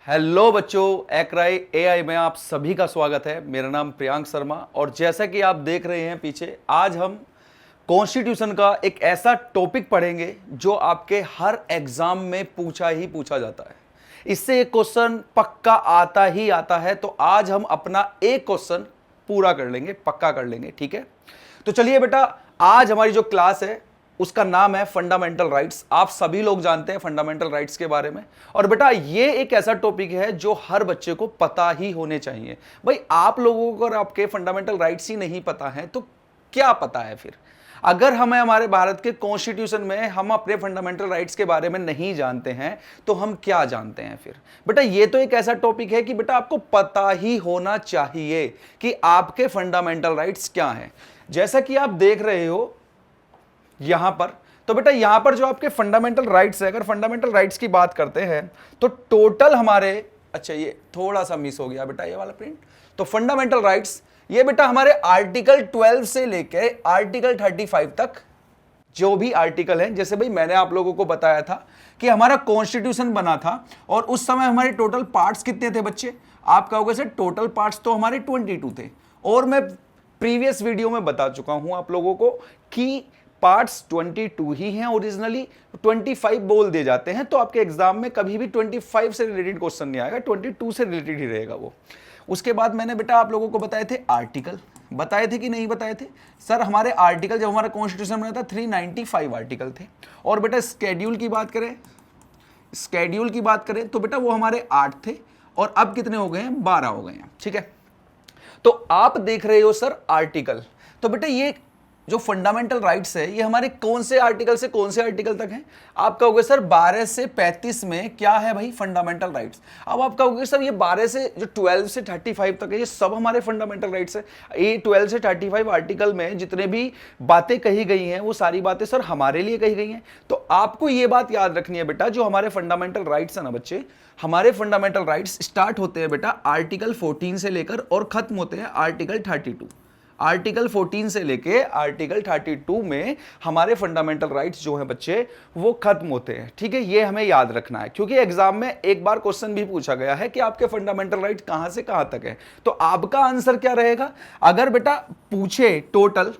Hello बच्चों, एक्राई AI में आप सभी का स्वागत है। मेरा नाम प्रियांक शर्मा और जैसा कि आप देख रहे हैं पीछे, आज हम कॉन्स्टिट्यूशन का एक ऐसा टॉपिक पढ़ेंगे जो आपके हर एग्जाम में पूछा ही पूछा जाता है। इससे एक क्वेश्चन पक्का आता ही आता है, तो आज हम अपना एक क्वेश्चन पूरा कर लेंगे, पक्का कर लेंगे। ठीक है, तो चलिए बेटा, आज हमारी जो क्लास है उसका नाम है फंडामेंटल राइट्स। आप सभी लोग जानते हैं फंडामेंटल राइट्स के बारे में। और बेटा, ये एक ऐसा टॉपिक है जो हर बच्चे को पता ही होने चाहिए। भाई, आप लोगों को अगर आपके फंडामेंटल राइट्स ही नहीं पता है तो क्या पता है फिर? अगर हमें हमारे भारत के कॉन्स्टिट्यूशन में हम अपने फंडामेंटल राइट्स के बारे में नहीं जानते हैं तो हम क्या जानते हैं फिर? बेटा, ये तो एक ऐसा टॉपिक है कि बेटा आपको पता ही होना चाहिए कि आपके फंडामेंटल राइट्स क्या हैं। जैसा कि आप देख रहे हो यहां पर, तो बेटा यहां पर जो आपके फंडामेंटल राइट्स है, अगर फंडामेंटल राइट्स की बात करते हैं तो टोटल हमारे, अच्छा ये थोड़ा सा मिस हो गया बेटा ये वाला प्रिंट। तो फंडामेंटल राइट्स ये बेटा हमारे आर्टिकल 12 से लेके आर्टिकल 35 तक जो भी आर्टिकल है, जैसे भाई मैंने आप लोगों को बताया था कि हमारा कॉन्स्टिट्यूशन बना था और उस समय हमारे टोटल पार्ट्स कितने थे बच्चे? आप कहोगे सर टोटल पार्ट्स तो हमारे 22 थे, और मैं प्रीवियस वीडियो में बता चुका हूं आप लोगों को कि पार्ट्स 22 ही हैं ओरिजिनली, 25 बोल दिए जाते हैं। तो आपके एग्जाम में कभी भी 25 से रिलेटेड क्वेश्चन नहीं आएगा, 22 से रिलेटेड ही रहेगा वो। उसके बाद मैंने बेटा आप लोगों को बताए थे आर्टिकल, बताए थे कि नहीं बताए थे? सर हमारे आर्टिकल जब हमारा कॉन्स्टिट्यूशन बना था 395 आर्टिकल थे। और बेटा स्केड्यूल की बात करें, स्केड्यूल की बात करें तो बेटा वो हमारे 8 थे और अब कितने हो गए हैं? 12 हो गए हैं। ठीक है, तो आप देख रहे हो सर आर्टिकल। तो बेटा ये जो फंडामेंटल राइट्स है ये हमारे कौन से आर्टिकल से कौन से आर्टिकल तक है? आप कहोगे सर 12 से 35 में क्या है भाई? Fundamental rights. अब आप कहोगे सर ये 12 से जो 12 से 35 तक है ये सब हमारे फंडामेंटल राइट्स है। ये 12 से 35 आर्टिकल में जितने भी बातें कही गई हैं वो सारी बातें सर हमारे लिए कही गई हैं। तो आपको ये बात याद रखनी है बेटा, जो हमारे फंडामेंटल राइट्स है ना बच्चे, हमारे फंडामेंटल राइट्स स्टार्ट होते हैं बेटा आर्टिकल 14 से लेकर और खत्म होते हैं आर्टिकल 32। आर्टिकल 14 से लेके आर्टिकल 32 में हमारे फंडामेंटल राइट्स जो हैं बच्चे वो खत्म होते हैं। ठीक है, ये हमें याद रखना है क्योंकि एग्जाम में एक बार क्वेश्चन भी पूछा गया है कि आपके फंडामेंटल राइट कहां से कहां तक है। तो आपका आंसर क्या रहेगा? अगर बेटा पूछे टोटल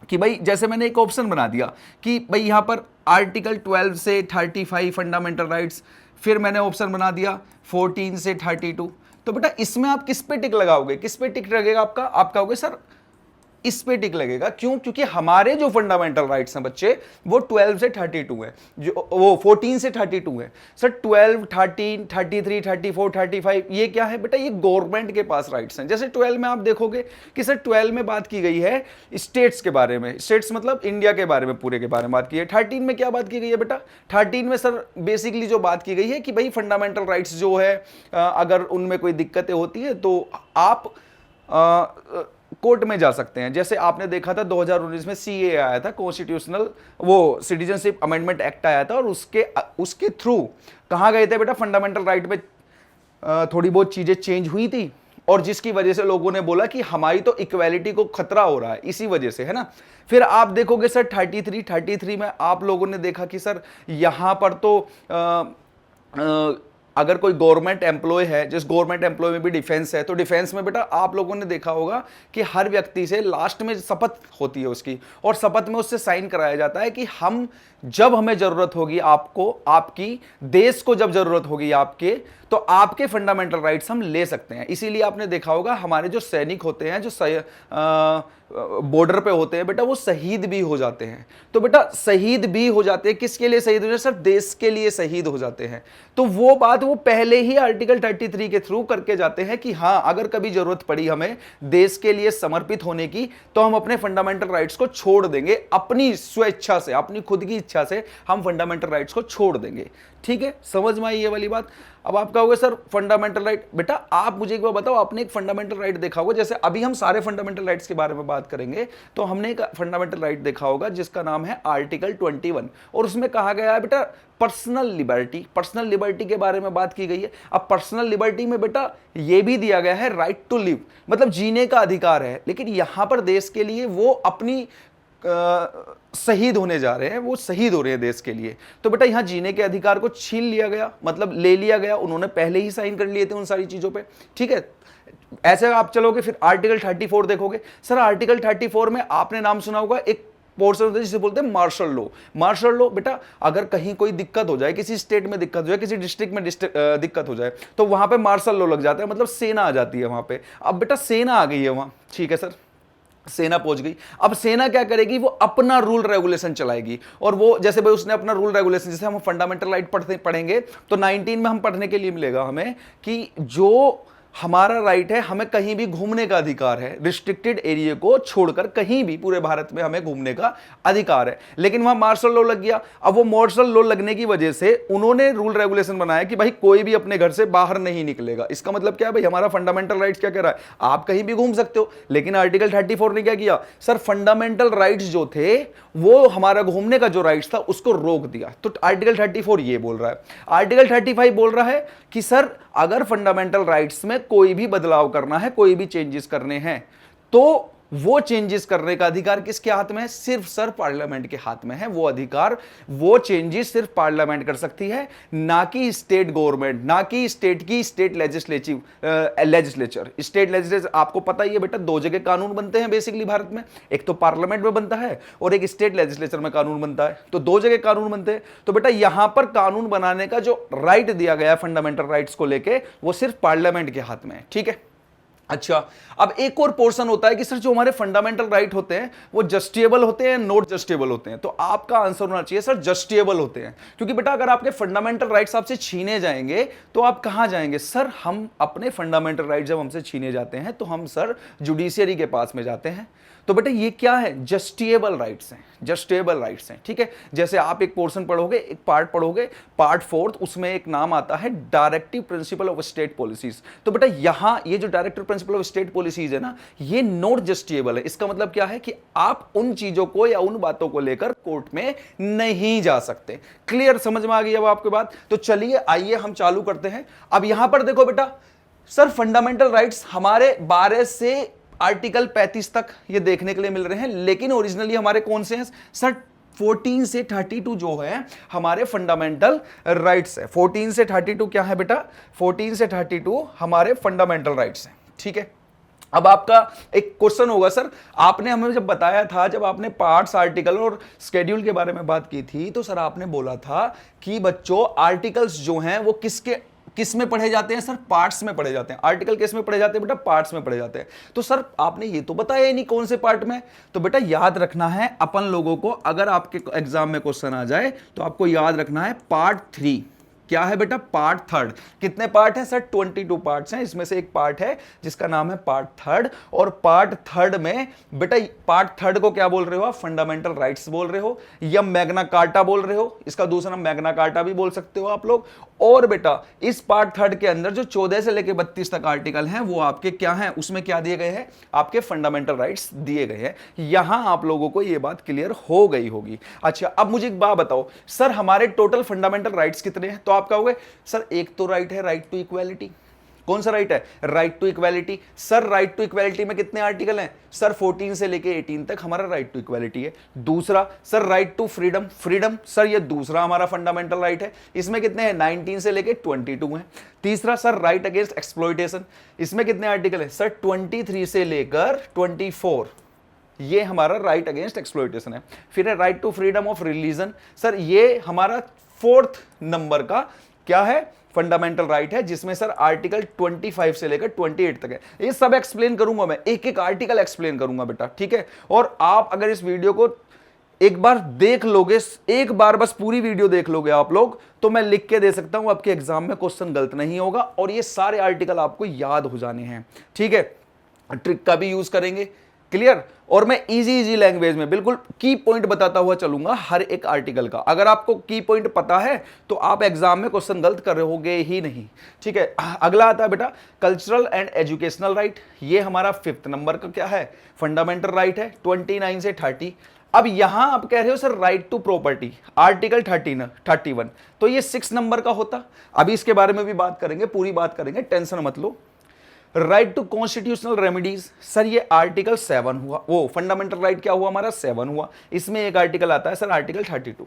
कि भाई, जैसे मैंने एक ऑप्शन बना दिया कि भाई यहां पर आर्टिकल 12 से 35 फंडामेंटल राइट्स, फिर मैंने ऑप्शन बना दिया 14 से 32, तो बेटा इसमें आप किस पे टिक लगाओगे? किस पे टिक लगेगा आपका? आप कहोगे सर इस पे टिक लगेगा। क्यों? क्योंकि हमारे जो फंडामेंटल राइट्स हैं बच्चे वो 12 से 32 है, जो वो 14 से 32 है। सर 12, 13, 33, 34, 35 ये क्या है बेटा? ये गवर्नमेंट के पास राइट्स हैं। जैसे 12 में आप देखोगे कि सर 12 में बात की गई है स्टेट्स के बारे में, स्टेट्स मतलब इंडिया के बारे में, पूरे के बारे में बात की है। 13 में क्या बात की गई है बेटा? 13 में सर बेसिकली जो बात की गई है कि भाई फंडामेंटल राइट्स जो है अगर उनमें कोई दिक्कतें होती है तो आप कोर्ट में जा सकते हैं। जैसे आपने देखा था 2019 में सीए आया था, कॉन्स्टिट्यूशनल वो सिटीजनशिप अमेंडमेंट एक्ट आया था, और उसके थ्रू कहाँ गए थे बेटा? फंडामेंटल राइट में थोड़ी बहुत चीजें चेंज हुई थी और जिसकी वजह से लोगों ने बोला कि हमारी तो इक्वालिटी को खतरा हो रहा है, इसी वजह से, है ना। फिर आप देखोगे सर 33 में आप लोगों ने देखा कि सर यहां पर तो अगर कोई गवर्नमेंट एम्प्लॉय है, जिस गवर्नमेंट एम्प्लॉय में भी डिफेंस है, तो डिफेंस में बेटा आप लोगों ने देखा होगा कि हर व्यक्ति से लास्ट में शपथ होती है उसकी, और शपथ में उससे साइन कराया जाता है कि हम जब हमें जरूरत होगी आपको, आपकी देश को जब जरूरत होगी आपके, तो आपके फंडामेंटल राइट्स हम ले सकते हैं। इसीलिए आपने देखा होगा हमारे जो सैनिक होते हैं, जो बॉर्डर पे होते हैं बेटा, वो शहीद भी हो जाते हैं। तो बेटा शहीद भी हो जाते हैं, किसके लिए शहीद हो जाते हैं? सर देश के लिए शहीद हो जाते हैं। तो वो बात वो पहले ही आर्टिकल 33 के थ्रू करके जाते हैं कि हाँ, अगर कभी जरूरत पड़ी हमें देश के लिए समर्पित होने की तो हम अपने फंडामेंटल राइट्स को छोड़ देंगे, अपनी स्वेच्छा से, अपनी खुद की इच्छा से हम फंडामेंटल राइट्स को छोड़ देंगे। ठीक है, समझ में आई ये वाली बात? अब आप कहोगे सर फंडामेंटल राइट, बेटा आप मुझे एक बार बताओ, आपने एक फंडामेंटल राइट देखा होगा, जैसे अभी हम सारे फंडामेंटल राइट्स के बारे में बात करेंगे, तो हमने एक फंडामेंटल राइट देखा होगा जिसका नाम है आर्टिकल 21, और उसमें कहा गया है बेटा पर्सनल लिबर्टी। पर्सनल लिबर्टी के बारे में बात की गई है। अब पर्सनल लिबर्टी में बेटा यह भी दिया गया है राइट टू लिव, मतलब जीने का अधिकार है, लेकिन यहां पर देश के लिए वो अपनी शहीद होने जा रहे हैं, वो शहीद हो रहे हैं देश के लिए। तो बेटा यहाँ जीने के अधिकार को छीन लिया गया, मतलब ले लिया गया, उन्होंने पहले ही साइन कर लिए थे उन सारी चीजों पे, ठीक है। ऐसे आप चलोगे फिर आर्टिकल 34 देखोगे। सर आर्टिकल 34 में आपने नाम सुना होगा, एक पोर्शन होता है जिसे बोलते हैं मार्शल लॉ। मार्शल लॉ बेटा, अगर कहीं कोई दिक्कत हो जाए, किसी स्टेट में दिक्कत हो जाए, किसी डिस्ट्रिक्ट में दिक्कत हो जाए, तो वहां पे मार्शल लॉ लग जाता है, मतलब सेना आ जाती है वहां पे। अब बेटा सेना आ गई है वहां, ठीक है सर, सेना पहुंच गई। अब सेना क्या करेगी, वो अपना रूल रेगुलेशन चलाएगी। और वो जैसे भाई उसने अपना रूल रेगुलेशन, जैसे हम फंडामेंटल राइट पढ़ेंगे तो 19 में हम पढ़ने के लिए मिलेगा हमें कि जो हमारा राइट है, हमें कहीं भी घूमने का अधिकार है, रिस्ट्रिक्टेड एरिया को छोड़कर कहीं भी पूरे भारत में हमें घूमने का अधिकार है। लेकिन वहां मार्शल लॉ लग गया। अब वो मार्शल लॉ लगने की वजह से उन्होंने रूल रेगुलेशन बनाया कि भाई कोई भी अपने घर से बाहर नहीं निकलेगा। इसका मतलब क्या है भाई, हमारा फंडामेंटल राइट्स क्या कह रहा है, आप कहीं भी घूम सकते हो। लेकिन आर्टिकल 34 ने क्या किया सर, फंडामेंटल राइट्स जो थे, वो हमारा घूमने का जो राइट्स था उसको रोक दिया। तो आर्टिकल 34 ये बोल रहा है। आर्टिकल 35 बोल रहा है कि सर अगर फंडामेंटल राइट्स में कोई भी बदलाव करना है, कोई भी चेंजेस करने हैं, तो वो चेंजेस करने का अधिकार किसके हाथ में है, सिर्फ सर पार्लियामेंट के हाथ में है। वो अधिकार, वो चेंजेस सिर्फ पार्लियामेंट कर सकती है, ना कि स्टेट गवर्नमेंट, ना कि स्टेट की स्टेट लेजिस्लेचर। स्टेट लेजिस्लेचर आपको पता ही है बेटा, दो जगह कानून बनते हैं बेसिकली भारत में, एक तो पार्लियामेंट में बनता है और एक स्टेट लेजिस्लेचर में कानून बनता है। तो दो जगह कानून बनते हैं। तो बेटा यहां पर कानून बनाने का जो राइट दिया गया है फंडामेंटल राइट्स को लेके, वो सिर्फ पार्लियामेंट के हाथ में है, ठीक है। अच्छा, अब एक और पोर्शन होता है कि सर जो हमारे फंडामेंटल राइट होते हैं वो जस्टिएबल होते हैं, नॉट जस्टिएबल होते हैं। तो आपका आंसर होना चाहिए सर जस्टिएबल होते हैं। क्योंकि बेटा अगर आपके फंडामेंटल राइट्स आपसे छीने जाएंगे तो आप कहां जाएंगे, सर हम अपने फंडामेंटल राइट जब हमसे छीने जाते हैं तो हम सर जुडिशियरी के पास में जाते हैं। तो बेटा ये क्या है, जस्टिएबल राइट्स हैं, जस्टिएबल राइट्स हैं, ठीक है। जैसे आप एक पोर्शन पढ़ोगे, एक पार्ट पढ़ोगे, पार्ट 4, उसमें एक नाम आता है directive principle of state policies. तो बेटा यहां ये जो directive principle of state policies है ना, ये नॉट जस्टिएबल है। इसका मतलब क्या है कि आप उन चीजों को या उन बातों को लेकर कोर्ट में नहीं जा सकते। क्लियर, समझ में आ गई अब आपकी बात। तो चलिए आइए हम चालू करते हैं। अब यहां पर देखो बेटा, सर फंडामेंटल राइट्स हमारे 12 से आर्टिकल 35 तक ये देखने के लिए मिल रहे हैं, लेकिन ओरिजिनली हमारे कौन से हैं सर, 14 से 32 जो है हमारे फंडामेंटल राइट्स है। 14 से 32 क्या है बेटा, 14 से 32 हमारे फंडामेंटल राइट्स हैं, ठीक है। अब आपका एक क्वेश्चन होगा, सर आपने हमें जब बताया था, जब आपने पार्ट्स, आर्टिकल और स्केड्यूल के बारे में बात की थी, तो सर आपने बोला था कि बच्चों आर्टिकल्स जो हैं वो किस में पढ़े जाते हैं सर, पार्ट्स में पढ़े जाते हैं। आर्टिकल किस में पढ़े जाते हैं बेटा, पार्ट्स में पढ़े जाते हैं। तो सर आपने ये तो बताया ही नहीं कौन से पार्ट में। तो बेटा याद रखना है अपन लोगों को, अगर आपके एग्जाम में क्वेश्चन आ जाए तो आपको याद रखना है पार्ट 3 क्या है बेटा, पार्ट 3। कितने पार्ट है सर, 22 पार्ट्स हैं। इसमें से एक पार्ट है जिसका नाम है पार्ट 3, और पार्ट 3 में बेटा, पार्ट 3 को क्या बोल रहे हो आप, फंडामेंटल राइट्स बोल रहे हो या मैग्ना कार्टा बोल रहे हो। इसका दूसरा नाम मैग्ना कार्टा भी बोल सकते हो आप लोग। और बेटा इस पार्ट 3 के अंदर जो 14 से लेकर 32 तक आर्टिकल हैं वो आपके क्या हैं, उसमें क्या दिए गए हैं, आपके फंडामेंटल राइट्स दिए गए हैं। यहां आप लोगों को यह बात क्लियर हो गई होगी। अच्छा, अब मुझे एक बात बताओ सर, हमारे टोटल फंडामेंटल राइट्स कितने हैं। तो आप कहोगे सर एक तो राइट है, राइट टू इक्वालिटी। कौन सा राइट है, right to equality. Sir right to equality में कितने आर्टिकल हैं सर, 14 से लेके 18 तक हमारा राइट टू इक्वालिटी है। दूसरा sir right to freedom, freedom sir ये दूसरा हमारा फंडामेंटल राइट है, इसमें कितने हैं, 19 से लेके 22 हैं। तीसरा सर राइट अगेंस्ट एक्सप्लॉयटेशन, इसमें कितने आर्टिकल है सर, 23 से लेकर 24, ये हमारा राइट अगेंस्ट एक्सप्लॉयटेशन है। फिर है right to freedom of religion, sir ये हमारा 4th नंबर का क्या है, फंडामेंटल राइट है, जिसमें सर आर्टिकल 25 से लेकर 28 तक है। ये सब एक्सप्लेन करूंगा मैं, एक एक आर्टिकल एक्सप्लेन करूंगा बेटा, ठीक है। और आप अगर इस वीडियो को एक बार देख लोगे, एक बार बस पूरी वीडियो देख लोगे आप लोग, तो मैं लिख के दे सकता हूं आपके एग्जाम में क्वेश्चन गलत नहीं होगा और ये सारे आर्टिकल आपको याद हो जाने हैं, ठीक है। ट्रिक का भी यूज करेंगे, क्लियर। और मैं इजी लैंग्वेज में बिल्कुल की पॉइंट बताता हुआ चलूंगा हर एक आर्टिकल का। अगर आपको की पॉइंट पता है तो आप एग्जाम में क्वेश्चन गलत कर रहे होगे ही नहीं, ठीक है। अगला आता है बेटा कल्चरल एंड एजुकेशनल राइट, ये हमारा 5th नंबर का क्या है, फंडामेंटल राइट है, 29 से 30। अब यहां आप कह रहे हो sir right to property, article 31, तो ये 6 नंबर का होता। अभी इसके बारे में भी बात करेंगे, पूरी बात करेंगे, टेंशन मत लो। Right to constitutional remedies, sir ये आर्टिकल 7 हुआ, वो फंडामेंटल राइट क्या हुआ हमारा 7 हुआ, इसमें एक आर्टिकल आता है सर आर्टिकल 32।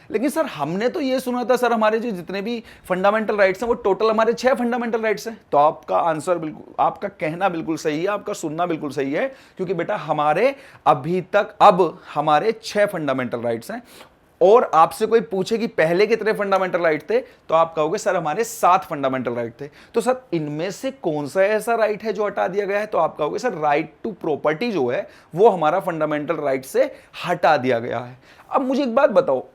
लेकिन सर हमने तो ये सुना था सर हमारे जो जितने भी फंडामेंटल राइट्स हैं वो टोटल हमारे 6 फंडामेंटल राइट्स हैं। तो आपका आंसर बिल्कुल, आपका कहना बिल्कुल सही है, आपका सुनना बिल्कुल सही है, क्योंकि बेटा हमारे अभी तक अब हमारे 6 फंडामेंटल राइट्स हैं। और आपसे कोई पूछे कि पहले कितने फंडामेंटल राइट थे, तो आप कहोगे सर हमारे 7 फंडामेंटल राइट थे। तो सर इनमें से कौन सा ऐसा राइट है जो हटा दिया गया है, तो आप कहोगे सर राइट टू प्रॉपर्टी जो है वो हमारा फंडामेंटल राइट से हटा दिया गया है। अब मुझे एक बात बताओ,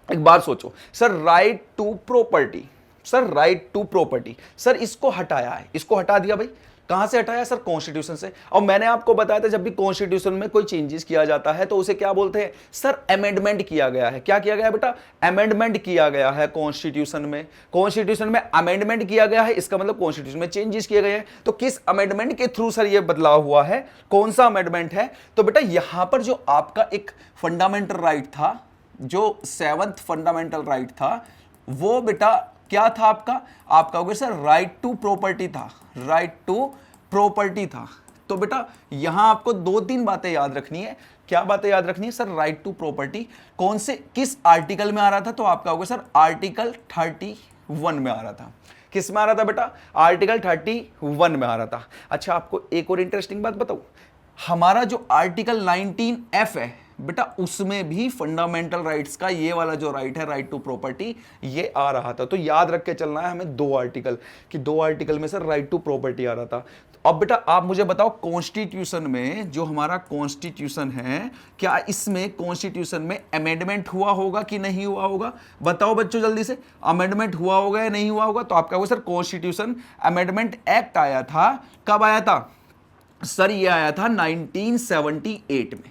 एक बात सोचो, sir right to property, sir right to property, sir इसको हटाया है, इसको हटा दिया भाई, कहां से हटाया सर कॉन्स्टिट्यूशन से। और मैंने आपको बताया था जब भी कॉन्स्टिट्यूशन में कोई चेंजेस किया जाता है तो उसे क्या बोलते हैं सर, अमेंडमेंट किया गया है। क्या किया गया बेटा, अमेंडमेंट किया गया है कॉन्स्टिट्यूशन में, कॉन्स्टिट्यूशन में अमेंडमेंट किया गया है, इसका मतलब कॉन्स्टिट्यूशन में चेंजेस किए गए हैं। तो किस अमेंडमेंट के थ्रू सर ये बदलाव हुआ है, कौन सा अमेंडमेंट है, तो बेटा यहां पर जो आपका एक फंडामेंटल राइट था, जो 7th फंडामेंटल राइट था, वो बेटा क्या था आपका, आप कहोगे सर राइट टू प्रॉपर्टी था, राइट टू प्रॉपर्टी था। तो बेटा यहां आपको 2-3 बातें याद रखनी है। क्या बातें याद रखनी है सर, राइट टू प्रॉपर्टी कौन से किस आर्टिकल में आ रहा था, तो आप कहोगे सर आर्टिकल 31 में आ रहा था। किस में आ रहा था बेटा, आर्टिकल 31 में आ रहा था। अच्छा आपको एक और इंटरेस्टिंग बात बताऊं, हमारा जो आर्टिकल 19F है बेटा, उसमें भी फंडामेंटल राइट्स का ये वाला जो राइट है, राइट टू प्रॉपर्टी, ये आ रहा था। तो याद रख के चलना है हमें 2 आर्टिकल, कि 2 आर्टिकल में सर राइट टू प्रॉपर्टी आ रहा था। तो अब बेटा आप मुझे बताओ, कॉन्स्टिट्यूशन में जो हमारा कॉन्स्टिट्यूशन है, क्या इसमें कॉन्स्टिट्यूशन में अमेंडमेंट हुआ होगा कि नहीं हुआ होगा, बताओ बच्चों जल्दी से, अमेंडमेंट हुआ होगा या नहीं हुआ होगा। तो आपका सर कॉन्स्टिट्यूशन अमेंडमेंट एक्ट आया था, कब आया था सर, ये आया था 1978 में।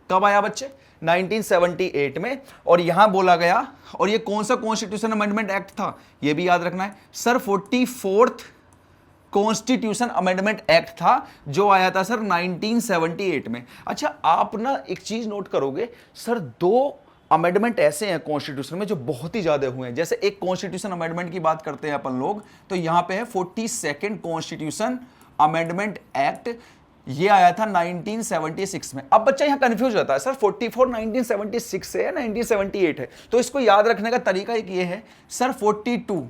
कब आया बच्चे, 1978 में। और यहां बोला गया, और ये कौन सा कॉन्स्टिट्यूशन अमेंडमेंट एक्ट था, ये भी याद रखना है sir, 44th constitution amendment act था, जो आया था सर 1978 में। अच्छा आप ना एक चीज नोट करोगे सर, 2 अमेंडमेंट ऐसे हैं कॉन्स्टिट्यूशन में जो बहुत ही ज्यादा हुए हैं। जैसे एक कॉन्स्टिट्यूशन अमेंडमेंट की बात करते हैं अपन लोग, तो यहां पे है 42nd कॉन्स्टिट्यूशन अमेंडमेंट एक्ट, ये आया था 1976 में। अब बच्चा यहां कंफ्यूज होता है सर 44 1976 से है 1978 है, तो इसको याद रखने का तरीका एक ये है सर, 42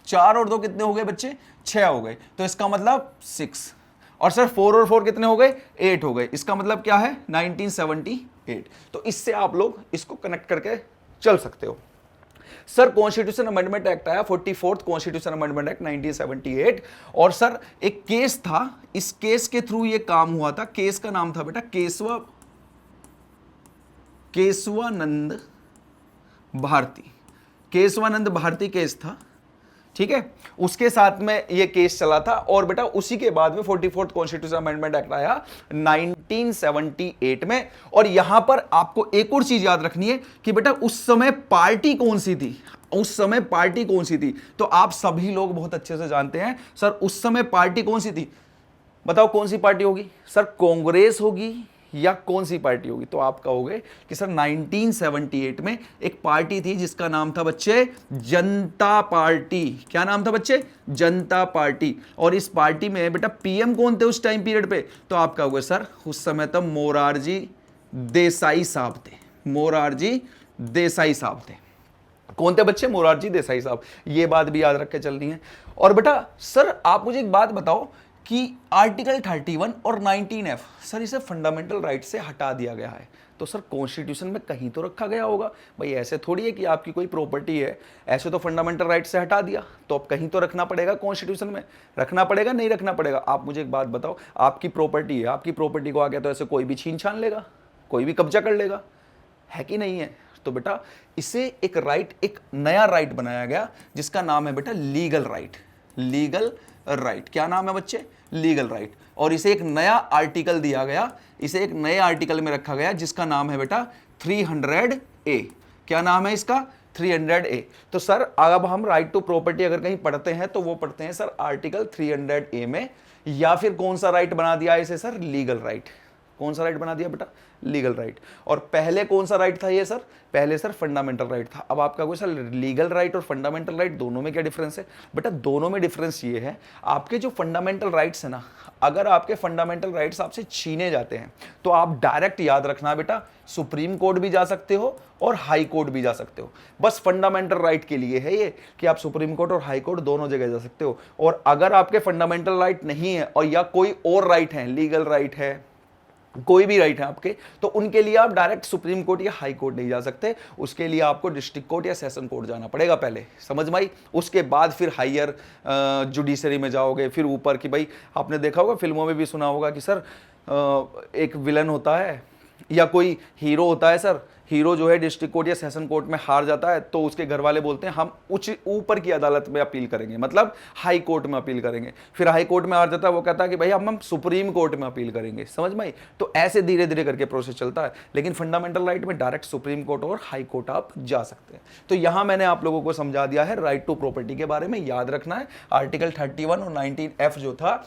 4 और 2 कितने हो गए बच्चे, 6 हो गए, तो इसका मतलब 6, और सर 4 और 4 कितने हो गए, 8 हो गए, इसका मतलब क्या है 1978। तो इससे आप लोग इसको कनेक्ट करके चल सकते हो। सर कॉन्स्टिट्यूशन अमेंडमेंट एक्ट आया, 44th कॉन्स्टिट्यूशन अमेंडमेंट एक्ट 1978, और सर एक केस था, इस केस के थ्रू ये काम हुआ था। केस का नाम था बेटा केशवानंद भारती, केशवानंद भारती केस था, ठीक है, उसके साथ में ये केस चला था। और बेटा उसी के बाद में 44th कॉन्स्टिट्यूशन अमेंडमेंट एक्ट आया 1978 में। और यहां पर आपको एक और चीज याद रखनी है कि बेटा उस समय पार्टी कौन सी थी, उस समय पार्टी कौन सी थी, तो आप सभी लोग बहुत अच्छे से जानते हैं सर उस समय पार्टी कौन सी थी, बताओ कौन सी पार्टी होगी सर, कांग्रेस होगी या कौन सी पार्टी होगी। तो आप कहोगे कि सर 1978 में एक पार्टी थी जिसका नाम था बच्चे जनता पार्टी। क्या नाम था बच्चे, जनता पार्टी। और इस पार्टी में बेटा पीएम कौन थे उस टाइम पीरियड पे, तो आप कहोगे सर उस समय तो मोरारजी देसाई साहब थे, मोरारजी देसाई साहब थे। कौन थे बच्चे, मोरारजी देसाई साहब। ये बात भी याद रख के चलनी है। और बेटा सर आप मुझे एक बात बताओ कि आर्टिकल 31 और 19F सर इसे फंडामेंटल राइट से हटा दिया गया है, तो सर कॉन्स्टिट्यूशन में कहीं तो रखा गया होगा भाई, ऐसे थोड़ी है कि आपकी कोई प्रॉपर्टी है, ऐसे तो फंडामेंटल राइट से हटा दिया, तो अब कहीं तो रखना पड़ेगा, कॉन्स्टिट्यूशन में रखना पड़ेगा, नहीं रखना पड़ेगा। आप मुझे एक बात बताओ, आपकी प्रॉपर्टी है, आपकी प्रॉपर्टी को आगे तो ऐसे कोई भी छीन छान लेगा, कोई भी कब्जा कर लेगा, है कि नहीं है। तो बेटा इसे एक राइट, एक नया राइट बनाया गया जिसका नाम है बेटा लीगल राइट, लीगल राइट। क्या नाम है बच्चे, लीगल राइट। और इसे एक नया आर्टिकल दिया गया, इसे एक नए आर्टिकल में रखा गया जिसका नाम है बेटा 300A। क्या नाम है इसका, 300A। तो सर अब हम राइट टू प्रॉपर्टी अगर कहीं पढ़ते हैं तो वो पढ़ते हैं सर आर्टिकल 300A में, या फिर कौन सा राइट बना दिया इसे सर, लीगल राइट। कौन सा राइट बना दिया बेटा? Legal right. और पहले कौन सा राइट था ये सर? पहले सर फंडामेंटल राइट था। अब आपका कोई सर लीगल राइट और फंडामेंटल राइट दोनों में क्या डिफरेंस है? बेटा दोनों में डिफरेंस ये है, आपके जो फंडामेंटल राइट्स है ना, अगर आपके फंडामेंटल राइट्स आपसे छीने जाते हैं तो आप डायरेक्ट याद रखना बेटा, सुप्रीम कोर्ट भी जा सकते हो और हाई कोर्ट भी जा सकते हो। बस फंडामेंटल राइट के लिए है ये कि आप सुप्रीम कोर्ट और हाई कोर्ट दोनों जगह जा सकते हो। और अगर आपके फंडामेंटल राइट नहीं है और या कोई और राइट है, लीगल राइट है, कोई भी राइट है आपके, तो उनके लिए आप डायरेक्ट सुप्रीम कोर्ट या हाई कोर्ट नहीं जा सकते, उसके लिए आपको डिस्ट्रिक्ट कोर्ट या सेशन कोर्ट जाना पड़ेगा पहले, समझ में आई? उसके बाद फिर हायर जुडिशरी में जाओगे, फिर ऊपर की, भाई आपने देखा होगा फिल्मों में भी सुना होगा कि सर एक विलन होता है या कोई हीरो होता है सर, हीरो जो है डिस्ट्रिक्ट कोर्ट या सेशन कोर्ट में हार जाता है तो उसके घर वाले बोलते हैं हम ऊपर की अदालत में अपील करेंगे, मतलब हाई कोर्ट में अपील करेंगे। फिर हाई कोर्ट में हार जाता है, वो कहता है कि भाई हम सुप्रीम कोर्ट में अपील करेंगे, समझ में आई? तो ऐसे धीरे धीरे करके प्रोसेस चलता है, लेकिन फंडामेंटल राइट में डायरेक्ट सुप्रीम कोर्ट और हाई कोर्ट आप जा सकते हैं। तो यहां मैंने आप लोगों को समझा दिया है राइट टू प्रॉपर्टी के बारे में, याद रखना है आर्टिकल 31 और 19F जो था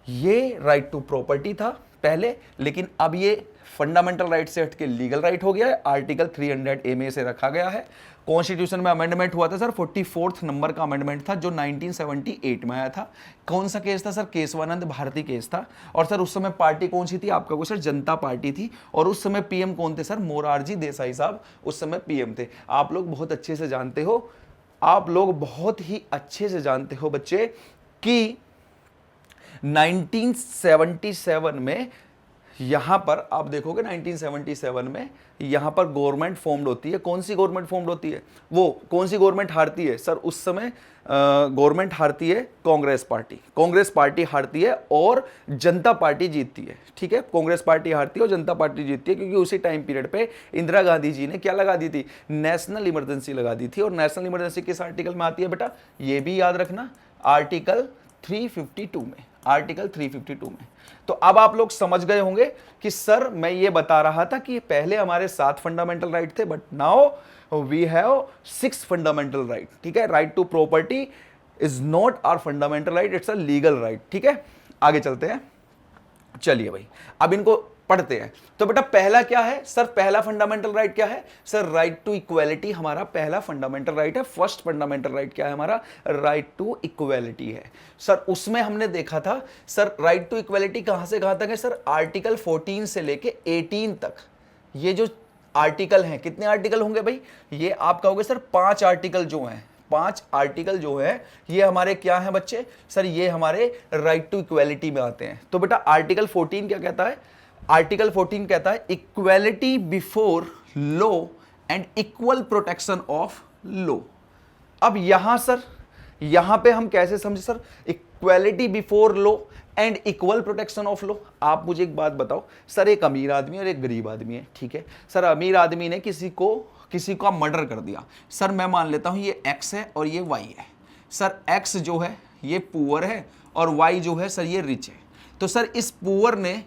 ये राइट टू प्रॉपर्टी था पहले, लेकिन अब ये फंडामेंटल राइट से हटके लीगल राइट हो गया है, आर्टिकल 300A में से रखा गया है। कॉन्स्टिट्यूशन में अमेंडमेंट हुआ था सर, 44th नंबर का अमेंडमेंट था जो 1978 में आया था। कौन सा केस था सर? केशवानंद भारती केस था। और सर उस समय पार्टी कौन सी थी? आपका को सर जनता पार्टी थी। और उस समय पीएम कौन थे सर? मोरारजी देसाई साहब उस समय पीएम थे। आप लोग बहुत अच्छे से जानते हो, आप लोग बहुत ही अच्छे से जानते हो बच्चे कि 1977 में यहां पर आप देखोगे 1977 में यहां पर गवर्नमेंट फॉर्म्ड होती है। कौन सी गवर्नमेंट फॉर्म्ड होती है? वो कौन सी गवर्नमेंट हारती है सर? उस समय गवर्नमेंट हारती है कांग्रेस पार्टी हारती है और जनता पार्टी जीतती है, ठीक है? कांग्रेस पार्टी हारती है और जनता पार्टी जीतती है, क्योंकि उसी टाइम पीरियड पे इंदिरा गांधी जी ने क्या लगा दी थी? नेशनल इमरजेंसी लगा दी थी। और नेशनल इमरजेंसी किस आर्टिकल में आती है बेटा? ये भी याद रखना, आर्टिकल 352 में, आर्टिकल 352 में। तो अब आप लोग समझ गए होंगे कि सर मैं ये बता रहा था कि पहले हमारे 7 फंडामेंटल राइट थे, but now we have 6 fundamental right, ठीक है? Right to property is not our fundamental right, it's a legal right, ठीक है? आगे चलते हैं, चलिए भाई अब इनको पढ़ते हैं। तो बेटा पहला क्या है सर? पहला फंडामेंटल राइट क्या है सर? राइट टू इक्वालिटी हमारा पहला फंडामेंटल राइट है। फर्स्ट फंडामेंटल राइट क्या है हमारा? राइट टू इक्वालिटी है सर। उसमें हमने देखा था सर राइट टू इक्वालिटी कहां से कहां तक है सर? आर्टिकल 14 से लेके 18 तक। ये जो आर्टिकल हैं, कितने आर्टिकल होंगे भाई? ये आप कहोगे सर 5 आर्टिकल जो हैं, 5 आर्टिकल जो है ये हमारे क्या हैं बच्चे? सर ये हमारे राइट टू इक्वालिटी में आते हैं। तो बेटा आर्टिकल 14 क्या कहता है? आर्टिकल 14 कहता है equality before law and equal protection of law. अब यहां सर, यहां पे हम कैसे समझे sir? Equality before law and equal protection of law. आप मुझे एक बात बताओ सर, एक अमीर आदमी और एक गरीब आदमी है, ठीक है? सर अमीर आदमी ने किसी का मर्डर कर दिया सर, मैं मान लेता हूं ये एक्स है और ये वाई है। सर एक्स जो है ये पुअर है और वाई जो है सर ये रिच है। तो सर इस पुअर ने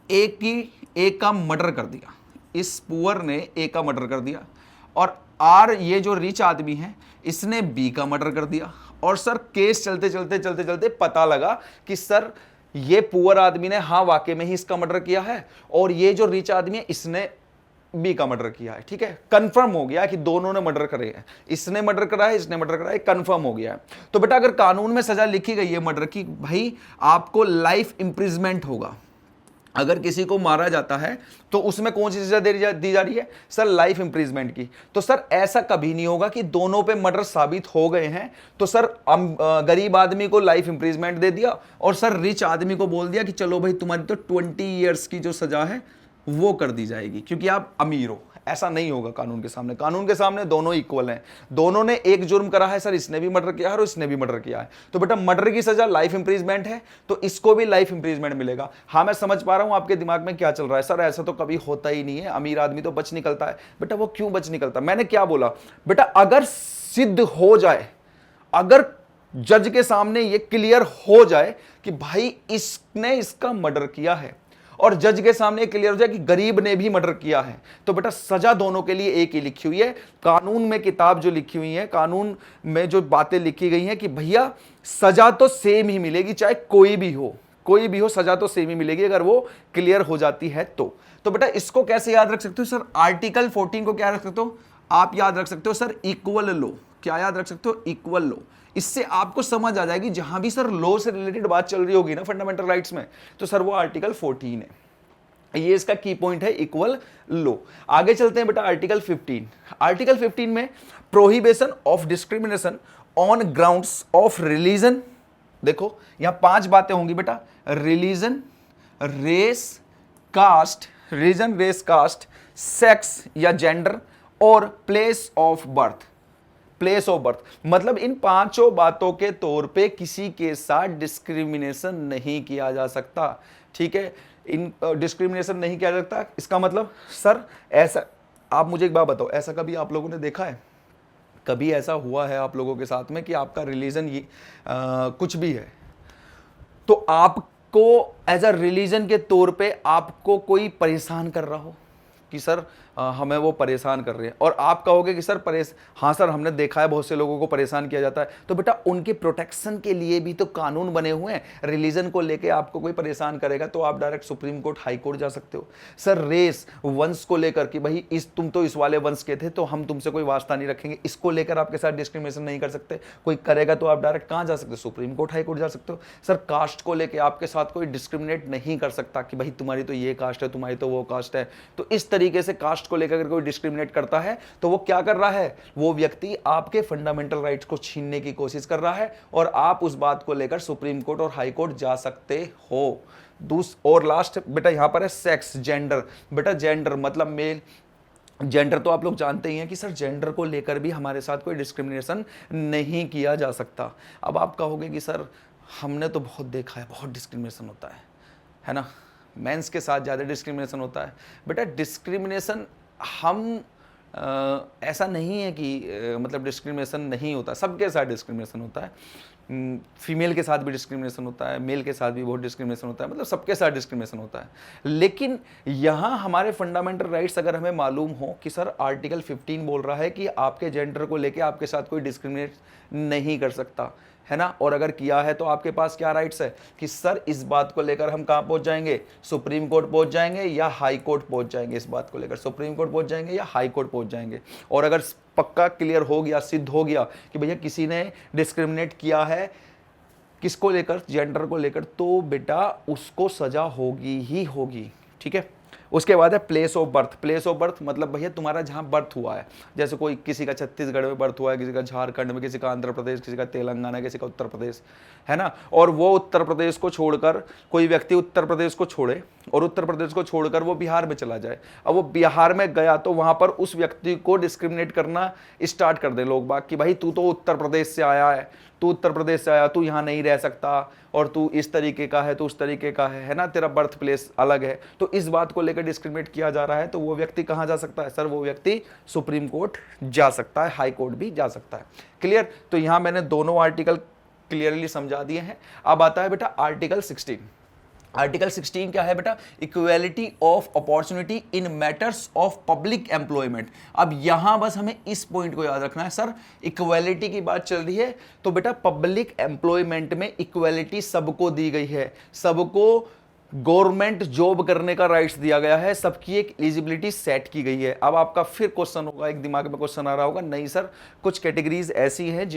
एक का मर्डर कर दिया, इस पुअर ने ए का मर्डर कर दिया, और आर ये जो रिच आदमी है इसने बी का मर्डर कर दिया। और सर केस चलते चलते पता लगा कि सर ये पुअर आदमी ने हाँ वाकई में ही इसका मर्डर किया है और ये जो रिच आदमी है इसने बी का मर्डर किया है, ठीक है? कंफर्म हो गया कि दोनों ने मर्डर करे हैं, इसने मर्डर करा है, इसने मर्डर करा है, कंफर्म हो गया है। तो बेटा अगर कानून में सजा लिखी गई है मर्डर की, भाई आपको लाइफ इंप्रिजमेंट होगा। अगर किसी को मारा जाता है तो उसमें कौन सी सजा दी जा रही है सर? लाइफ इंप्रिजमेंट की। तो सर ऐसा कभी नहीं होगा कि दोनों पे मर्डर साबित हो गए हैं तो सर गरीब आदमी को लाइफ इंप्रिजमेंट दे दिया और सर रिच आदमी को बोल दिया कि चलो भाई तुम्हारी तो 20 ईयर्स की जो सजा है वो कर दी जाएगी क्योंकि आप अमीर हो। ऐसा नहीं होगा कानून के सामने। कानून के सामने दोनों इक्वल हैं। दोनों ने एक जुर्म करा है सर, इसने भी मर्डर किया है और इसने भी मर्डर किया है। तो बेटा मर्डर की सजा लाइफ इंप्रिजमेंट है तो इसको भी लाइफ इंप्रिजमेंट मिलेगा। हाँ मैं समझ पा रहा हूं आपके दिमाग में क्या चल रहा है, सर ऐसा तो कभी होता ही नहीं है, अमीर आदमी तो बच निकलता है। बेटा वो क्यों बच निकलता? मैंने क्या बोला बेटा? अगर सिद्ध हो जाए, अगर जज के सामने ये क्लियर हो जाए कि भाई इसने इसका मर्डर किया है और जज के सामने क्लियर हो जाए कि गरीब ने भी मर्डर किया है, तो बेटा सजा दोनों के लिए एक ही लिखी हुई है। कानून में किताब जो लिखी हुई है, कानून में जो बातें लिखी गई हैं कि भैया सजा तो सेम ही मिलेगी चाहे कोई भी हो, कोई भी हो सजा तो सेम ही मिलेगी अगर वो क्लियर हो जाती है तो बेटा इसको कैसे याद रख सकते हो सर? आर्टिकल 14 को क्या रख सकते हो आप? याद रख सकते हो सर इक्वल लो। क्या याद रख सकते हो? इक्वल लो। इससे आपको समझ आ जाएगी जहां भी सर लॉ से रिलेटेड बात चल रही होगी ना फंडामेंटल राइट्स में, तो सर वो आर्टिकल 14 है। ये इसका की पॉइंट है, इक्वल लो। आगे चलते हैं बेटा आर्टिकल 15। आर्टिकल 15 में prohibition of discrimination on grounds of religion. देखो यहां 5 बातें होंगी बेटा, religion, race, caste, region, race, caste, sex या जेंडर और place of birth. Place of birth मतलब इन 5 बातों के तौर पे किसी के साथ डिस्क्रिमिनेशन नहीं किया जा सकता। ठीक है, इन डिस्क्रिमिनेशन नहीं किया जा सकता। इसका मतलब सर ऐसा, आप मुझे एक बात बताओ, ऐसा कभी आप लोगों ने देखा है? कभी ऐसा हुआ है आप लोगों के साथ में कि आपका रिलीजन ये कुछ भी है तो आपको एज अ रिलीजन के तौर पे आपको कोई परेशान कर रहा हो कि सर हमें वो परेशान कर रहे हैं, और आप कहोगे कि सर हाँ सर हमने देखा है बहुत से लोगों को परेशान किया जाता है, तो बेटा उनके प्रोटेक्शन के लिए भी तो कानून बने हुए हैं। रिलीजन को लेके आपको कोई परेशान करेगा तो आप direct supreme court, high court जा सकते हो। सर रेस, वंश को लेकर कि भाई तुम तो इस वाले वंश के थे तो हम तुमसे कोई वास्ता नहीं रखेंगे, इसको लेकर आपके साथ डिस्क्रिमिनेशन नहीं कर सकते। कोई करेगा तो आप डायरेक्ट कहाँ जा सकते हो? सुप्रीम कोर्ट, हाई कोर्ट जा सकते हो। सर कास्ट को लेकर आपके साथ कोई डिस्क्रिमिनेट नहीं कर सकता कि भाई तुम्हारी तो ये कास्ट है, तुम्हारी तो वो कास्ट है। तो इस तरीके से कास्ट को लेकर कोई डिस्क्रिमिनेट करता है तो वो क्या कर रहा है? वो व्यक्ति आपके फंडामेंटल राइट्स को छीनने की कोशिश कर रहा है, और आप उस बात को लेकर सुप्रीम कोर्ट और हाई कोर्ट जा सकते हो। और लास्ट बेटा यहां पर है सेक्स, जेंडर। बेटा जेंडर मतलब मेल, जेंडर तो आप लोग जानते ही हैं कि सर जेंडर को लेकर भी हमारे साथ कोई डिस्क्रिमिनेशन नहीं किया जा सकता। अब आप कहोगे कि सर हमने तो बहुत देखा है, बहुत डिस्क्रिमिनेशन होता है ना, मेंस के साथ ज़्यादा डिस्क्रिमिनेशन होता है। बेटा डिस्क्रिमिनेशन हम ऐसा नहीं है कि मतलब डिस्क्रिमिनेशन नहीं होता, सबके साथ डिस्क्रिमिनेशन होता है। फीमेल के साथ भी डिस्क्रिमिनेशन होता है, मेल के साथ भी बहुत डिस्क्रिमिनेशन होता है, मतलब सबके साथ डिस्क्रिमिनेशन होता है। लेकिन यहाँ हमारे फंडामेंटल राइट्स अगर हमें मालूम हो कि सर आर्टिकल 15 बोल रहा है कि आपके जेंडर को लेके आपके साथ कोई डिस्क्रिमिनेट नहीं कर सकता, है ना, और अगर किया है तो आपके पास क्या राइट्स है कि सर इस बात को लेकर हम कहाँ पहुंच जाएंगे? सुप्रीम कोर्ट पहुंच जाएंगे या हाई कोर्ट पहुंच जाएंगे। इस बात को लेकर सुप्रीम कोर्ट पहुंच जाएंगे या हाई कोर्ट पहुंच जाएंगे। और अगर पक्का क्लियर हो गया, सिद्ध हो गया कि भैया किसी ने डिस्क्रिमिनेट किया है किसको लेकर? जेंडर को लेकर, तो बेटा उसको सजा होगी ही होगी। ठीक है, उसके बाद है place of birth. Place of birth मतलब भैया तुम्हारा जहाँ बर्थ हुआ है, जैसे कोई किसी का छत्तीसगढ़ में बर्थ हुआ है, किसी का झारखंड में, किसी का आंध्र प्रदेश, किसी का तेलंगाना, किसी का उत्तर प्रदेश, है ना, और वो उत्तर प्रदेश को छोड़कर कोई व्यक्ति उत्तर प्रदेश को छोड़े और उत्तर प्रदेश को छोड़कर वो बिहार में चला जाए। अब वो बिहार में गया तो वहाँ पर उस व्यक्ति को डिस्क्रिमिनेट करना स्टार्ट कर दे लोग बाग कि भाई तू तो उत्तर प्रदेश से आया है, तू उत्तर प्रदेश से आया, तू यहाँ नहीं रह सकता, और तू इस तरीके का है, तू उस तरीके का है ना, तेरा बर्थ प्लेस अलग है। तो इस बात को लेकर डिस्क्रिमिनेट किया जा रहा है, तो वो व्यक्ति कहाँ जा सकता है? सर वो व्यक्ति सुप्रीम कोर्ट जा सकता है, हाई कोर्ट भी जा सकता है। क्लियर? तो यहाँ मैंने दोनों आर्टिकल क्लियरली समझा दिए हैं। अब आता है बेटा आर्टिकल 16। आर्टिकल 16 क्या है बेटा? Equality of opportunity in matters of public employment. अब यहां बस हमें इस पॉइंट को याद रखना है, सर इक्वेलिटी की बात चल रही है तो बेटा पब्लिक एम्प्लॉयमेंट में इक्वेलिटी सबको दी गई है, सबको गवर्नमेंट जॉब करने का राइट्स दिया गया है, सबकी एक एलिजिबिलिटी सेट की गई है। अब आपका फिर क्वेश्चन होगा, एक दिमाग में क्वेश्चन आ रहा होगा, नहीं सर कुछ कैटेगरीज ऐसी हैं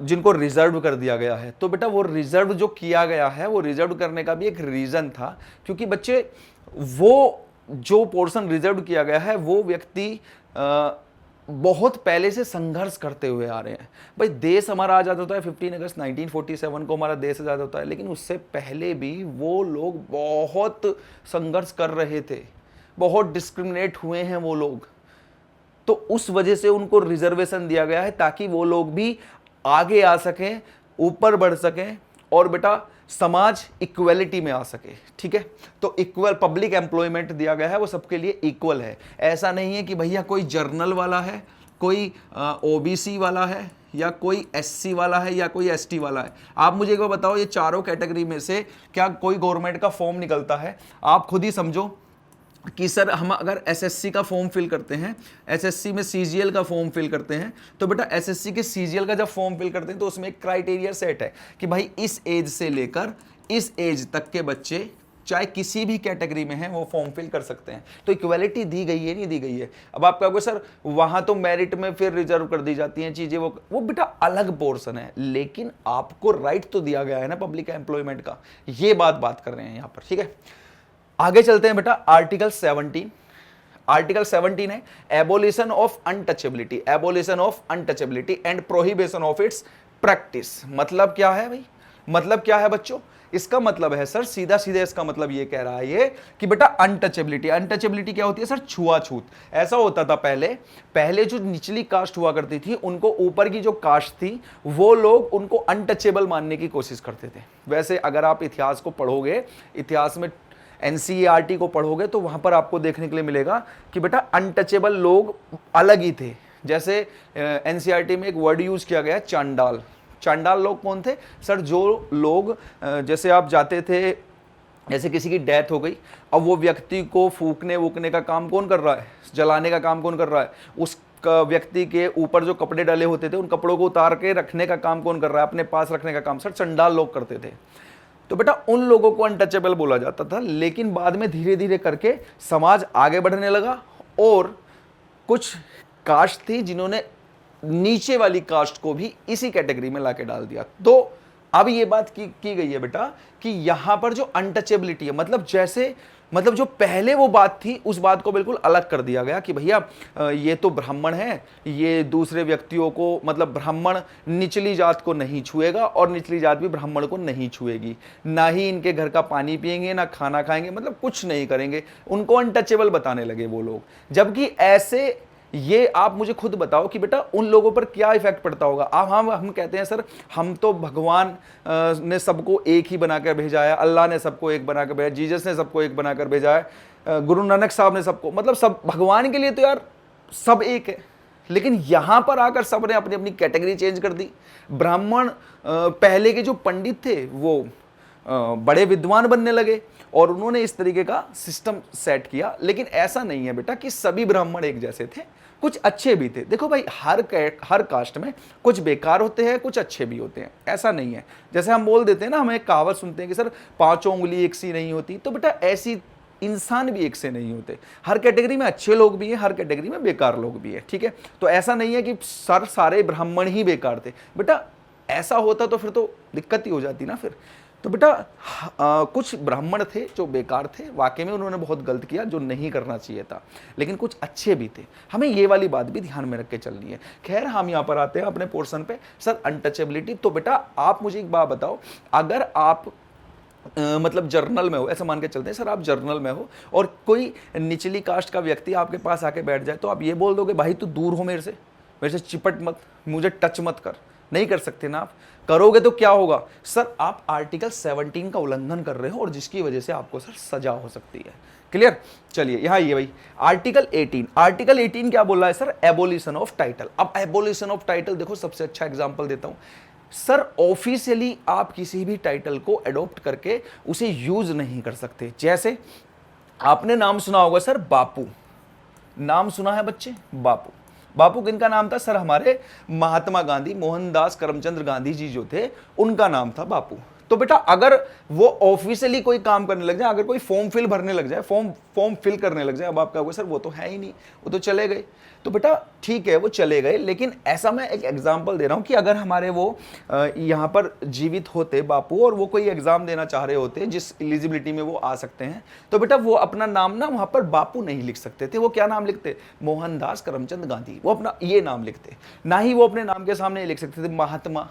जिनको रिजर्व कर दिया गया है। तो बेटा वो रिजर्व जो किया गया है वो रिजर्व करने का भी एक रीजन था, क्योंकि बच्चे वो जो पोर्शन रिजर्व किया गया है वो व्यक्ति बहुत पहले से संघर्ष करते हुए आ रहे हैं। भाई देश हमारा आज़ाद होता है 15 अगस्त 1947 को हमारा देश आज़ाद होता है, लेकिन उससे पहले भी वो लोग बहुत संघर्ष कर रहे थे, बहुत डिस्क्रिमिनेट हुए हैं वो लोग। तो उस वजह से उनको रिजर्वेशन दिया गया है ताकि वो लोग भी आगे आ सकें, ऊपर बढ़ सकें, और बेटा समाज इक्वलिटी में आ सके। ठीक है, तो इक्वल पब्लिक एम्प्लॉयमेंट दिया गया है, वो सबके लिए इक्वल है। ऐसा नहीं है कि भैया कोई जर्नल वाला है, कोई ओबीसी वाला है, या कोई एससी वाला है, या कोई एसटी वाला है। आप मुझे एक बार बताओ, ये चारों कैटेगरी में से क्या कोई गवर्नमेंट का फॉर्म निकलता है? आप खुद ही समझो, कि सर हम अगर एसएससी का फॉर्म फिल करते हैं, एसएससी में सीजीएल का फॉर्म फिल करते हैं, तो बेटा एसएससी के सीजीएल का जब फॉर्म फिल करते हैं तो उसमें एक क्राइटेरिया सेट है कि भाई इस एज से लेकर इस एज तक के बच्चे चाहे किसी भी कैटेगरी में हैं वो फॉर्म फिल कर सकते हैं। तो इक्वालिटी दी गई है, नहीं दी गई है। अब आप कहोगे सर वहां तो मेरिट में फिर रिजर्व कर दी जाती हैं चीजें, वो बेटा अलग पोर्शन है, लेकिन आपको राइट तो दिया गया है ना पब्लिक एम्प्लॉयमेंट का। ये बात कर रहे हैं यहां पर, ठीक है। आगे चलते हैं बेटा, आर्टिकल 17। आर्टिकल 17 है abolition of untouchability, abolition of untouchability and prohibition of its practice. मतलब क्या है भाई, मतलब क्या है बच्चों? इसका मतलब है सर सीधा सीधा इसका मतलब ये कह रहा है ये कि बेटा अनटचेबिलिटी, अनटचेबिलिटी क्या होती है सर? छुआछूत। ऐसा होता था पहले जो निचली कास्ट हुआ करती थी उनको ऊपर की जो कास्ट थी वो लोग उनको अनटचेबल मानने की कोशिश करते थे। वैसे अगर आप इतिहास को पढ़ोगे, इतिहास में एनसीईआरटी को पढ़ोगे तो वहां पर आपको देखने के लिए मिलेगा कि बेटा अनटचेबल लोग अलग ही थे। जैसे एनसीईआरटी में एक वर्ड यूज किया गया चांडाल। चांडाल लोग कौन थे सर? जो लोग जैसे आप जाते थे, जैसे किसी की डेथ हो गई, अब वो व्यक्ति को फूकने वूकने का काम कौन कर रहा है? जलाने का काम कौन कर रहा है? उस व्यक्ति के ऊपर जो कपड़े डाले होते थे उन कपड़ों को उतार के रखने का काम कौन कर रहा है? अपने पास रखने का काम सर चंडाल लोग करते थे। तो बेटा उन लोगों को अनटचेबल बोला जाता था, लेकिन बाद में धीरे धीरे करके समाज आगे बढ़ने लगा और कुछ कास्ट थी जिन्होंने नीचे वाली कास्ट को भी इसी कैटेगरी में लाके डाल दिया। तो अब ये बात की गई है बेटा कि यहां पर जो अनटचेबिलिटी है, मतलब जो पहले वो बात थी उस बात को बिल्कुल अलग कर दिया गया कि भैया ये तो ब्राह्मण है, ये दूसरे व्यक्तियों को, मतलब ब्राह्मण निचली जात को नहीं छुएगा और निचली जात भी ब्राह्मण को नहीं छुएगी, ना ही इनके घर का पानी पिएंगे, ना खाना खाएंगे, मतलब कुछ नहीं करेंगे। उनको अनटचेबल बताने लगे वो लोग। जबकि ऐसे ये आप मुझे खुद बताओ कि बेटा उन लोगों पर क्या इफेक्ट पड़ता होगा। अब हम कहते हैं सर हम तो भगवान ने सबको एक ही बनाकर भेजा है, अल्लाह ने सबको एक बनाकर भेजा, जीसस ने सबको एक बनाकर भेजा है, गुरु नानक साहब ने सबको, मतलब सब भगवान के लिए तो यार सब एक है। लेकिन यहां पर आकर सब ने अपनी अपनी कैटेगरी चेंज कर दी। ब्राह्मण पहले के जो पंडित थे वो बड़े विद्वान बनने लगे और उन्होंने इस तरीके का सिस्टम सेट किया। लेकिन ऐसा नहीं है बेटा कि सभी ब्राह्मण एक जैसे थे, कुछ अच्छे भी थे। देखो भाई हर कास्ट में कुछ बेकार होते हैं, कुछ अच्छे भी होते हैं, ऐसा नहीं है। जैसे हम बोल देते हैं ना, हम एक कहावत सुनते हैं कि सर पांचों उंगली एक सी नहीं होती, तो बेटा ऐसी इंसान भी एक से नहीं होते। हर कैटेगरी में अच्छे लोग भी हैं, हर कैटेगरी में बेकार लोग भी हैं, ठीक है। तो ऐसा नहीं है कि सर सारे ब्राह्मण ही बेकार थे। बेटा ऐसा होता तो फिर तो दिक्कत ही हो जाती ना फिर। तो बेटा कुछ ब्राह्मण थे जो बेकार थे, वाकई में उन्होंने बहुत गलत किया जो नहीं करना चाहिए था, लेकिन कुछ अच्छे भी थे। हमें ये वाली बात भी ध्यान में रख के चलनी है। खैर हम यहाँ पर आते हैं अपने पोर्शन पे। सर अनटचेबिलिटी, तो बेटा आप मुझे एक बात बताओ, अगर आप मतलब जर्नल में हो, ऐसा मान के चलते हैं सर आप जर्नल में हो और कोई निचली कास्ट का व्यक्ति आपके पास आके बैठ जाए, तो आप ये बोल दोगे भाई तू दूर हो मेरे से चिपट मत, मुझे टच मत कर? नहीं कर सकते ना आप। करोगे तो क्या होगा सर? आप आर्टिकल 17 का उल्लंघन कर रहे हो और जिसकी वजह से आपको सर सजा हो सकती है। क्लियर? चलिए यहां ये भाई आर्टिकल 18, आर्टिकल 18 क्या बोल रहा है सर? Abolition of title. अब एबोलिशन ऑफ टाइटल देखो, सबसे अच्छा एग्जांपल देता हूं सर। ऑफिशियली आप किसी भी टाइटल को एडॉप्ट करके उसे यूज नहीं कर सकते। जैसे आपने नाम सुना होगा सर बापू, नाम सुना है बच्चे? बापू, बापू किनका नाम था सर? हमारे महात्मा गांधी, मोहनदास करमचंद गांधी जी जो थे उनका नाम था बापू। तो बेटा अगर वो ऑफिशियली कोई काम करने लग जाए, अगर कोई फॉर्म फिल भरने लग जाए, फॉर्म फिल करने लग जाए, अब आप कहोगे सर वो तो है ही नहीं, वो तो चले गए। तो बेटा ठीक है वो चले गए, लेकिन ऐसा मैं एक एग्जांपल दे रहा हूं कि अगर हमारे वो यहाँ पर जीवित होते बापू और वो कोई एग्जाम देना चाह रहे होते जिस एलिजिबिलिटी में वो आ सकते हैं, तो बेटा वो अपना नाम ना वहां पर बापू नहीं लिख सकते थे। वो क्या नाम लिखते? मोहनदास करमचंद गांधी। वो अपना ये नाम लिखते, ना ही वो अपने नाम के सामने लिख सकते थे महात्मा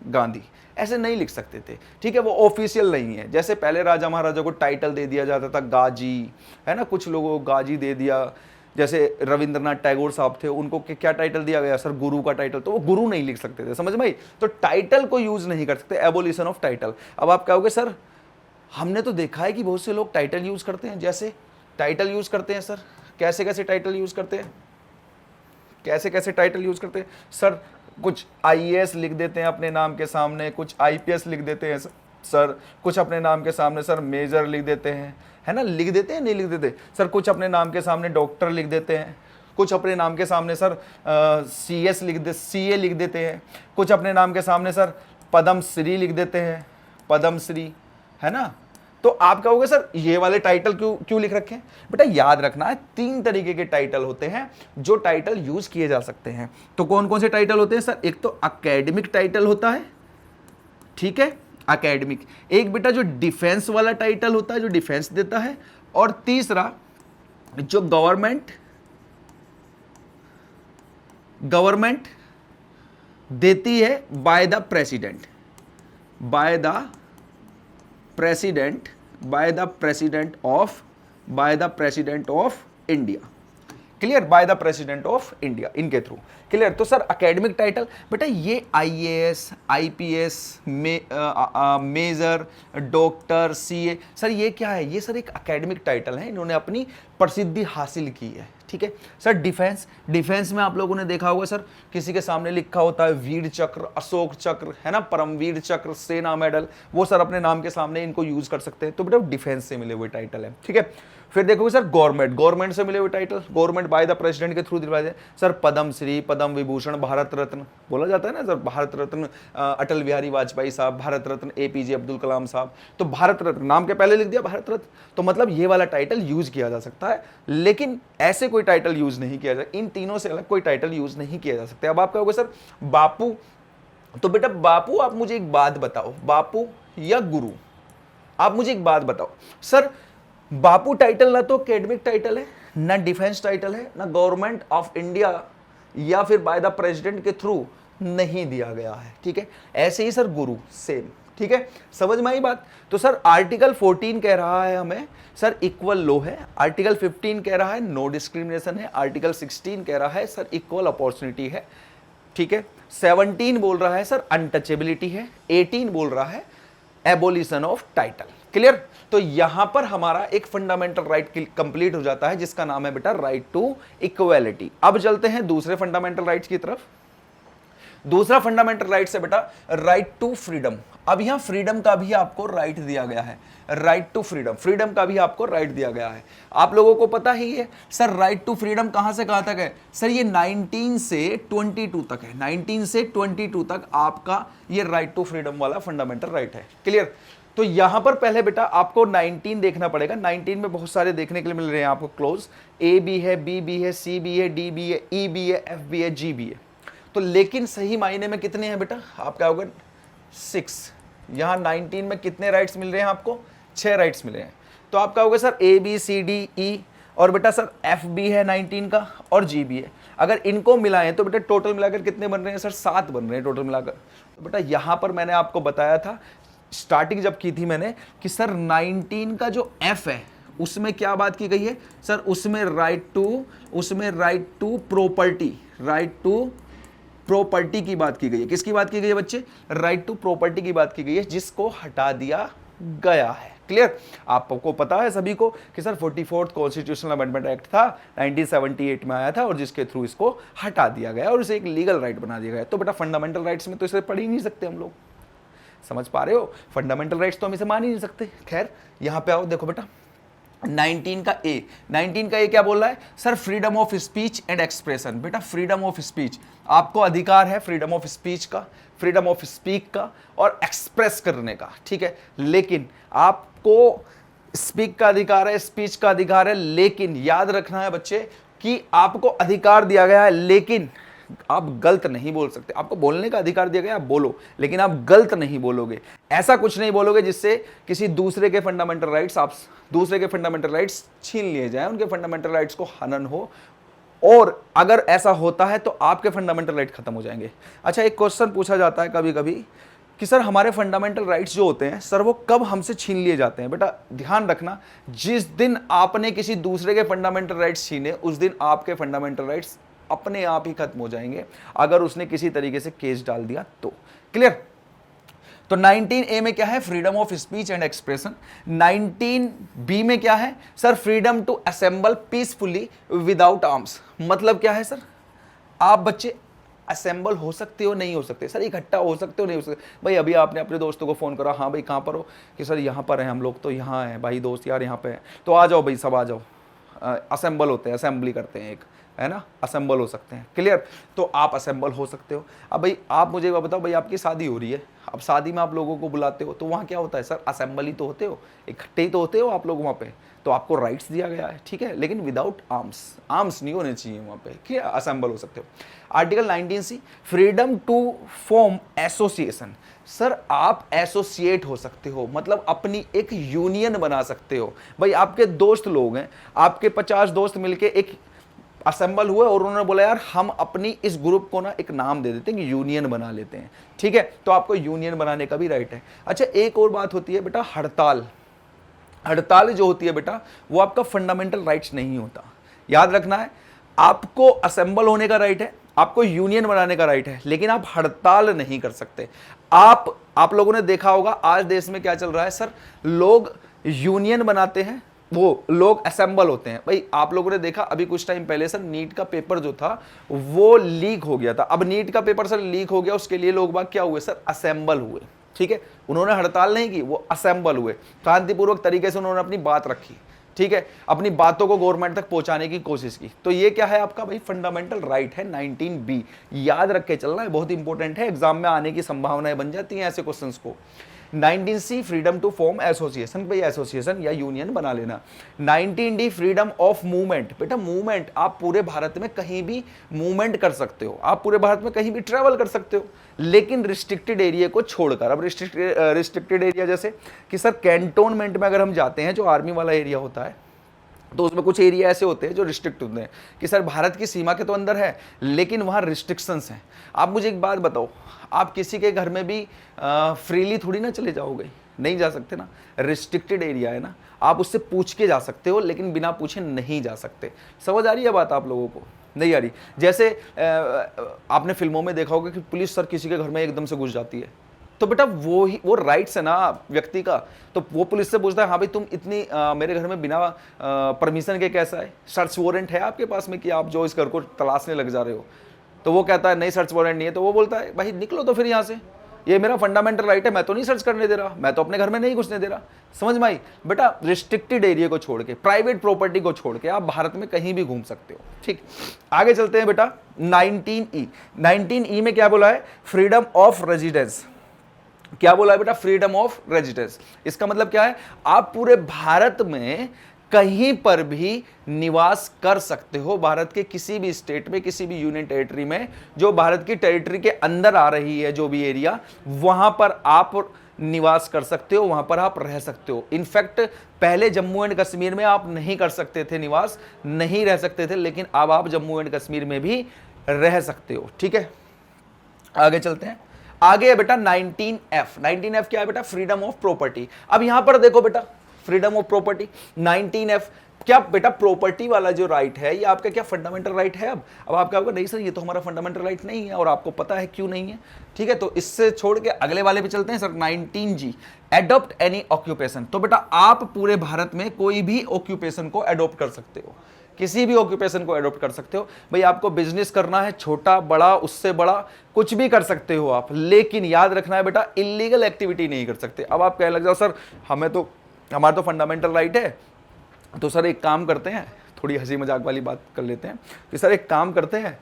गांधी, ऐसे नहीं लिख सकते थे। ठीक है, वो ऑफिशियल नहीं है। जैसे पहले राजा महाराजा को टाइटल दे दिया जाता था गाजी, है ना, कुछ लोगों को गाजी दे दिया। जैसे रविंद्रनाथ टैगोर साहब थे, उनको क्या टाइटल दिया गया सर? गुरु का टाइटल। तो वो गुरु नहीं लिख सकते थे, समझ में आई? तो टाइटल को यूज नहीं कर सकते, एबोलिशन ऑफ टाइटल। अब आप कहोगे सर हमने तो देखा है कि बहुत से लोग टाइटल यूज करते हैं। जैसे टाइटल यूज करते हैं सर, कैसे कैसे टाइटल यूज करते हैं? कैसे कैसे टाइटल यूज करते हैं सर? कुछ आईएएस लिख देते हैं अपने नाम के सामने, कुछ आईपीएस लिख देते हैं सर, सर कुछ अपने नाम के सामने सर मेजर लिख देते हैं, है ना, लिख देते हैं नहीं लिख देते सर, कुछ अपने नाम के सामने डॉक्टर लिख देते हैं, कुछ अपने नाम के सामने सर CS लिख दे CA लिख देते हैं, कुछ अपने नाम के सामने सर पद्म श्री लिख देते हैं, पद्म श्री, है ना। तो आप कहोगे सर ये वाले टाइटल क्यों क्यों लिख रखे हैं? बेटा याद रखना है 3 तरीके के टाइटल होते हैं जो टाइटल यूज किए जा सकते हैं। तो कौन कौन से टाइटल होते हैं सर? एक तो एकेडमिक टाइटल होता है, ठीक है, एकेडमिक। एक बेटा जो डिफेंस वाला टाइटल होता है, जो डिफेंस देता है, और तीसरा जो गवर्नमेंट देती है by the president, by the president of India. Clear? By the president of India, इनके थ्रू। क्लियर? तो सर एकेडमिक टाइटल बेटा ये IAS, IPS, major, doctor, CA, sir ये क्या है? ये सर एक एकेडमिक टाइटल है, इन्होंने अपनी प्रसिद्धि हासिल की है, ठीक है। सर डिफेंस में आप लोगों ने देखा होगा सर किसी के सामने लिखा होता है वीर चक्र, अशोक चक्र, है ना, परमवीर चक्र, सेना मेडल, वो सर अपने नाम के सामने इनको यूज कर सकते हैं। तो बेटा डिफेंस से मिले हुए टाइटल है, ठीक है। फिर देखोगे सर गवर्नमेंट से मिले हुए title, government by the president के थ्रू दिलवाए जाए, सर पद्म श्री, पद्म विभूषण, भारत रत्न बोला जाता है ना सर, भारत रत्न अटल बिहारी वाजपेयी साहब, भारत रत्न APJ अब्दुल कलाम साहब। तो भारत रत्न नाम के पहले लिख दिया भारत रत्न, तो मतलब ये वाला टाइटल यूज किया जा सकता है, लेकिन ऐसे कोई टाइटल यूज नहीं किया जा, इन तीनों से अलग कोई टाइटल यूज नहीं किया जा सकता। अब आप कहोगे सर बापू, तो बेटा बापू आप मुझे एक बात बताओ, बापू या गुरु, आप मुझे एक बात बताओ सर, बापू टाइटल ना तो एकेडमिक टाइटल है, ना डिफेंस टाइटल है, ना गवर्नमेंट ऑफ इंडिया या फिर बाय द प्रेसिडेंट के थ्रू नहीं दिया गया है, ठीक है। ऐसे ही सर गुरु सेम, ठीक है, समझ में आई बात। तो सर आर्टिकल 14 कह रहा है हमें सर इक्वल लो है, आर्टिकल 15 कह रहा है नो डिस्क्रिमिनेशन है, आर्टिकल 16 कह रहा है सर इक्वल अपॉर्चुनिटी है, ठीक है, 17 बोल रहा है सर अनटचेबिलिटी है, 18 बोल रहा है एबोलिशन ऑफ टाइटल। क्लियर? तो यहां पर हमारा एक फंडामेंटल राइट कंप्लीट हो जाता है जिसका नाम है बेटा राइट टू इक्वालिटी। अब चलते हैं दूसरे फंडामेंटल राइट्स की तरफ। दूसरा फंडामेंटल राइट्स है बेटा राइट टू फ्रीडम। अब यहां फ्रीडम का भी आपको राइट दिया गया है, राइट टू फ्रीडम, फ्रीडम का भी आपको राइट दिया गया है। आप लोगों को पता ही है सर राइट टू फ्रीडम कहां से कहां तक है? सर ये 19 से 22 तक है, 19 से 22 तक आपका ये राइट टू फ्रीडम वाला फंडामेंटल राइट है। क्लियर? तो यहां पर पहले बेटा आपको 19 देखना पड़ेगा। 19 में बहुत सारे देखने के लिए मिल रहे हैं आपको क्लोज, A भी है, B भी है, C भी है, D भी है, E भी है, F भी है, G भी है। तो लेकिन सही मायने में कितने हैं बेटा? आप क्या होगा 6। यहां 19 में कितने राइट्स मिल रहे हैं आपको? 6 राइट्स मिले हैं। तो आप क्या होगा sir A B C D E, और बेटा सर F भी है 19 का और G भी है। अगर इनको मिलाएं तो बेटा टोटल मिलाकर कितने बन रहे हैं सर? 7 बन रहे हैं टोटल मिलाकर। तो बेटा यहां पर मैंने आपको बताया था स्टार्टिंग जब की थी मैंने कि सर 19 का जो F है उसमें क्या बात की गई है सर? उसमें right to property, right to property की बात की गई है। किसकी बात की गई है बच्चे? राइट टू प्रॉपर्टी की बात की गई है, जिसको हटा दिया गया है। क्लियर? आपको पता है सभी को कि sir 44th constitutional amendment act था, 1978 में आया था और जिसके थ्रू इसको हटा दिया गया और इसे एक लीगल राइट बना दिया गया। तो बेटा फंडामेंटल राइट्स में तो इसे पढ़ ही नहीं सकते हम लोग, समझ पा रहे हो? फंडामेंटल राइट्स तो हम इसे मान ही नहीं सकते। खैर यहां पे आओ, देखो बेटा 19 का ए क्या बोल रहा है sir? Freedom of speech and expression. बेटा फ्रीडम ऑफ स्पीच, आपको अधिकार है फ्रीडम ऑफ स्पीच का, फ्रीडम ऑफ स्पीक का और एक्सप्रेस करने का, ठीक है। लेकिन आपको स्पीक का अधिकार है, स्पीच का अधिकार है, लेकिन याद रखना है बच्चे कि आपको अधिकार दिया गया है लेकिन आप गलत नहीं बोल सकते। आपको बोलने का अधिकार दिया गया, आप बोलो, लेकिन आप गलत नहीं बोलोगे। ऐसा कुछ नहीं बोलोगे जिससे किसी दूसरे के फंडामेंटल राइट्स छीन लिए जाए, उनके फंडामेंटल राइट्स को हनन हो, और अगर ऐसा होता है तो आपके फंडामेंटल राइट खत्म हो जाएंगे। अच्छा, एक क्वेश्चन पूछा जाता है कभी कभी कि सर हमारे फंडामेंटल राइट्स जो होते हैं सर वो कब हमसे छीन लिए जाते हैं? बेटा ध्यान रखना, जिस दिन आपने किसी दूसरे के फंडामेंटल राइट्स छीने उस दिन आपके फंडामेंटल राइट्स अपने आप ही खत्म हो जाएंगे, अगर उसने किसी तरीके से केस डाल दिया तो। क्लियर? तो 19A में क्या है? Freedom of speech and expression. 19B में क्या है sir? Freedom to assemble peacefully without arms. मतलब क्या है सर? आप बच्चे असेंबल हो सकते हो नहीं हो सकते, सर इकट्ठा हो सकते हो नहीं हो सकते। भाई अभी आपने अपने दोस्तों को फ़ोन करा, हाँ भाई कहाँ पर हो, कि सर यहाँ पर हैं हम लोग, तो यहाँ हैं भाई दोस्त यार यहाँ पे हैं, तो आ जाओ भाई सब आ जाओ, असेंबल होते हैं, असेंबली करते हैं एक, है ना, असेंबल हो सकते हैं, क्लियर। तो आप असेंबल हो सकते हो। अब भाई आप मुझे बताओ, भाई आपकी शादी हो रही है, अब शादी में आप लोगों को बुलाते हो तो वहाँ क्या होता है सर, असेंबल ही तो होते हो, इकट्ठे ही तो होते हो आप लोग वहाँ पे, तो आपको राइट्स दिया गया है, ठीक है, लेकिन विदाउट आर्म्स, आर्म्स नहीं होने चाहिए वहाँ पे, ठीक है, असेंबल हो सकते हो। Article 19C, freedom to form association, sir आप एसोसिएट हो सकते हो, मतलब अपनी एक यूनियन बना सकते हो। भाई आपके दोस्त लोग हैं, आपके 50 दोस्त मिलके एक असेंबल हुए और उन्होंने बोला यार हम अपनी इस ग्रुप को ना एक नाम दे देते हैं कि यूनियन बना लेते हैं, ठीक है, तो आपको यूनियन बनाने का भी राइट है। अच्छा एक और बात होती है बेटा, हड़ताल। हड़ताल जो होती है बेटा वो आपका फंडामेंटल राइट्स नहीं होता, याद रखना है। आपको असेंबल होने का राइट है, आपको यूनियन बनाने का राइट है, लेकिन आप हड़ताल नहीं कर सकते। आप लोगों ने देखा होगा आज देश में क्या चल रहा है सर, लोग यूनियन बनाते हैं, वो लोग असेंबल होते हैं। भाई आप लोगों ने देखा अभी कुछ टाइम पहले सर नीट का पेपर जो था वो लीक हो गया था। अब नीट का पेपर सर लीक हो गया, उसके लिए लोग बाग क्या हुए सर, असेंबल हुए, ठीक है, उन्होंने हड़ताल नहीं की, वो असेंबल हुए, शांतिपूर्वक तरीके से उन्होंने अपनी बात रखी, ठीक है, अपनी बातों को गवर्नमेंट तक पहुंचाने की कोशिश की। तो ये क्या है आपका भाई फंडामेंटल राइट है 19B, याद रख के चलना है, बहुत इंपॉर्टेंट है, एग्जाम में आने की संभावनाएं बन जाती हैं ऐसे क्वेश्चंस को। 19C freedom to form association, भाई एसोसिएशन या यूनियन बना लेना। 19D फ्रीडम ऑफ मूवमेंट, बेटा मूवमेंट, आप पूरे भारत में कहीं भी मूवमेंट कर सकते हो, आप पूरे भारत में कहीं भी ट्रेवल कर सकते हो, लेकिन रिस्ट्रिक्टेड एरिया को छोड़कर। अब रिस्ट्रिक्टेड एरिया जैसे कि सर कैंटोनमेंट में अगर हम जाते हैं, जो आर्मी वाला एरिया होता है, तो उसमें कुछ एरिया ऐसे होते हैं जो रिस्ट्रिक्ट होते हैं कि सर भारत की सीमा के तो अंदर है लेकिन वहाँ रिस्ट्रिक्शंस हैं। आप मुझे एक बात बताओ, आप किसी के घर में भी फ्रीली थोड़ी ना चले जाओगे, नहीं जा सकते ना, रिस्ट्रिक्टेड एरिया है ना, आप उससे पूछ के जा सकते हो लेकिन बिना पूछे नहीं जा सकते। समझ आ रही है बात आप लोगों को, नहीं आ रही? जैसे आपने फिल्मों में देखा होगा कि पुलिस सर किसी के घर में एकदम से घुस जाती है, तो बेटा वो राइट्स है ना व्यक्ति का, तो वो पुलिस से पूछता है हाँ भाई तुम इतनी मेरे घर में बिना परमिशन के कैसा है, सर्च वारंट है आपके पास में कि आप जो इस घर को तलाशने लग जा रहे हो? तो वो कहता है नहीं सर्च वारंट नहीं है, तो वो बोलता है भाई निकलो तो फिर यहाँ से, ये मेरा फंडामेंटल राइट है, मैं तो नहीं सर्च करने दे रहा, मैं तो अपने घर में नहीं घुसने दे रहा। समझ में आई? बेटा रिस्ट्रिक्टेड एरिया को छोड़ के, प्राइवेट प्रॉपर्टी को छोड़ के आप भारत में कहीं भी घूम सकते हो। ठीक, आगे चलते हैं बेटा। 19E, 19E में क्या बोला है? Freedom of residence. क्या बोला है बेटा? Freedom of residence. इसका मतलब क्या है? आप पूरे भारत में कहीं पर भी निवास कर सकते हो, भारत के किसी भी स्टेट में, किसी भी यूनियन टेरिटरी में जो भारत की टेरिटरी के अंदर आ रही है, जो भी एरिया, वहां पर आप निवास कर सकते हो, वहां पर आप रह सकते हो। इनफैक्ट पहले जम्मू एंड कश्मीर में आप नहीं कर सकते थे निवास, नहीं रह सकते थे, लेकिन अब आप जम्मू एंड कश्मीर में भी रह सकते हो। ठीक है, आगे चलते हैं। आगे है बेटा 19F। 19F क्या है बेटा? Freedom of property. अब यहां पर देखो बेटा, फ्रीडम ऑफ प्रॉपर्टी 19F क्या बेटा? प्रॉपर्टी वाला जो राइट है ये आपका क्या फंडामेंटल राइट है? अब आपका होगा नहीं सर ये तो हमारा फंडामेंटल राइट नहीं है, और आपको पता है क्यों नहीं है। ठीक है, तो इससे छोड़ के अगले वाले पे चलते हैं sir. 19G, adopt any occupation. तो बेटा आप पूरे भारत में कोई भी ऑक्यूपेशन को एडॉप्ट कर सकते हो, किसी भी ऑक्यूपेशन को एडॉप्ट कर सकते हो। भाई आपको बिजनेस करना है, छोटा बड़ा उससे बड़ा कुछ भी कर सकते हो आप, लेकिन याद रखना है बेटा इलीगल एक्टिविटी नहीं कर सकते। अब आप कहने लग जाओ सर हमारा तो फंडामेंटल राइट है, तो सर एक काम करते हैं, थोड़ी हंसी मजाक वाली बात कर लेते हैं कि सर एक काम करते हैं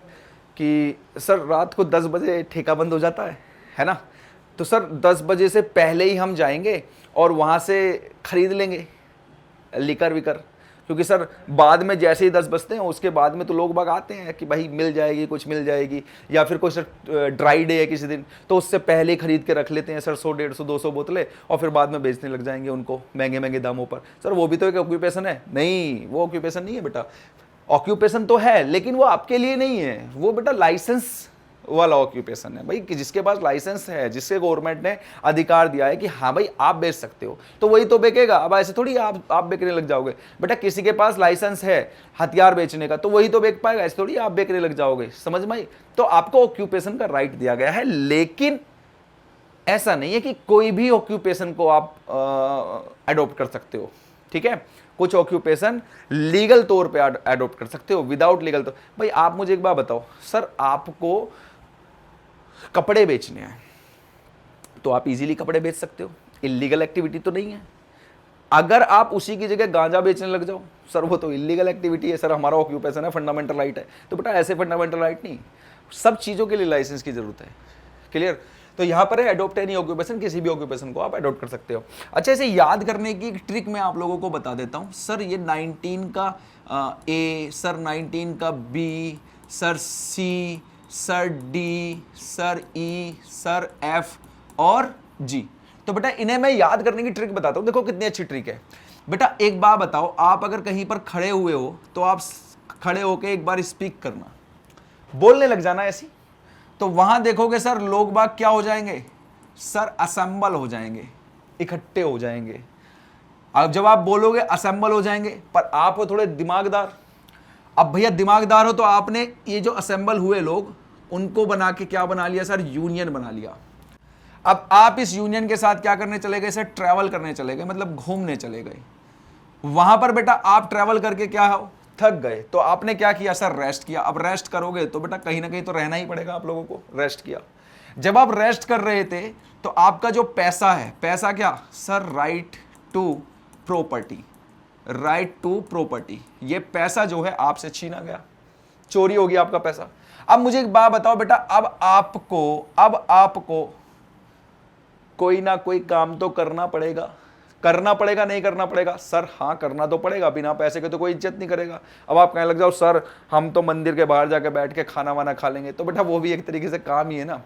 कि सर रात को 10 बजे ठेका बंद हो जाता है ना, तो सर 10 बजे से पहले ही हम जाएंगे और वहाँ से खरीद लेंगे लिकर विकर, क्योंकि सर बाद में जैसे ही 10 बजते हैं उसके बाद में तो लोग बाग आते हैं कि भाई मिल जाएगी, कुछ मिल जाएगी, या फिर कोई सर ड्राई डे है किसी दिन, तो उससे पहले खरीद के रख लेते हैं सर 100, 150, 200 बोतलें, और फिर बाद में बेचने लग जाएंगे उनको महंगे महंगे दामों पर। सर वो भी तो एक ऑक्यूपेशन है? नहीं, वो ऑक्यूपेशन नहीं है बेटा। ऑक्यूपेशन तो है लेकिन वो आपके लिए नहीं है, वो बेटा लाइसेंस वाला ऑक्यूपेशन है भाई, कि जिसके पास लाइसेंस है, जिससे गवर्नमेंट ने अधिकार दिया है कि हाँ भाई आप बेच सकते हो, तो वही तो बेचेगा। अब ऐसे थोड़ी आप बेचने लग जाओगे। बेटा किसी के पास लाइसेंस है हथियार बेचने का, तो वही तो बेच पाएगा, ऐसे थोड़ी आप बेचने लग जाओगे। समझ में आई? तो आपको ऑक्यूपेशन का राइट दिया गया है, लेकिन ऐसा नहीं है कि कोई भी ऑक्यूपेशन को आप एडॉप्ट कर सकते हो। ठीक है, कुछ ऑक्यूपेशन लीगल तौर पे एडॉप्ट कर सकते हो, विदाउट लीगल तो। भाई आप मुझे एक बात बताओ सर, आपको कपड़े बेचने हैं तो आप इजीली कपड़े बेच सकते हो, इलीगल एक्टिविटी तो नहीं है। अगर आप उसी की जगह गांजा बेचने लग जाओ, सर वो तो इलीगल एक्टिविटी है, सर हमारा ऑक्यूपेशन है, फंडामेंटल राइट है। तो बेटा ऐसे फंडामेंटल राइट नहीं, सब चीज़ों के लिए लाइसेंस की जरूरत है। क्लियर? तो यहाँ पर है एडोप्ट एनी ऑक्यूपेशन, किसी भी ऑक्यूपेशन को आप एडोप्ट कर सकते हो। अच्छा, इसे याद करने की एक ट्रिक मैं आप लोगों को बता देता हूँ। सर ये 19 का ए, सर 19 का बी, सर सी, सर डी, सर ई, सर एफ और जी। तो बेटा इन्हें मैं याद करने की ट्रिक बताता हूँ, देखो कितनी अच्छी ट्रिक है। बेटा एक बात बताओ, आप अगर कहीं पर खड़े हुए हो तो आप खड़े होकर एक बार स्पीक करना, बोलने लग जाना ऐसी, तो वहां देखोगे सर लोग बाग क्या हो जाएंगे, सर असेंबल हो जाएंगे, इकट्ठे हो जाएंगे। अब जब आप बोलोगे असेंबल हो जाएंगे, पर आप हो थोड़े दिमागदार। अब भैया दिमागदार हो तो आपने ये जो असेंबल हुए लोग उनको बना के क्या बना लिया सर, यूनियन बना लिया। अब आप इस यूनियन के साथ क्या करने चले गए सर, ट्रैवल करने चले गए, मतलब घूमने चले गए। वहां पर बेटा आप ट्रैवल करके क्या हो, थक गए, तो आपने क्या किया सर, रेस्ट किया। अब रेस्ट करोगे तो बेटा कहीं ना कहीं तो रहना ही पड़ेगा आप लोगों को, रेस्ट किया। जब आप रेस्ट कर रहे थे तो आपका जो पैसा है, पैसा क्या sir, right to property, right to property, ये पैसा जो है आपसे छीना गया, चोरी हो गया आपका पैसा। अब मुझे एक बात बताओ बेटा, अब आपको कोई ना कोई काम तो करना पड़ेगा, करना पड़ेगा नहीं करना पड़ेगा सर, हाँ करना तो पड़ेगा, बिना पैसे के तो कोई इज्जत नहीं करेगा। अब आप कहने लग जाओ सर हम तो मंदिर के बाहर जाके बैठ के खाना वाना खा लेंगे, तो बेटा वो भी एक तरीके से काम ही है ना,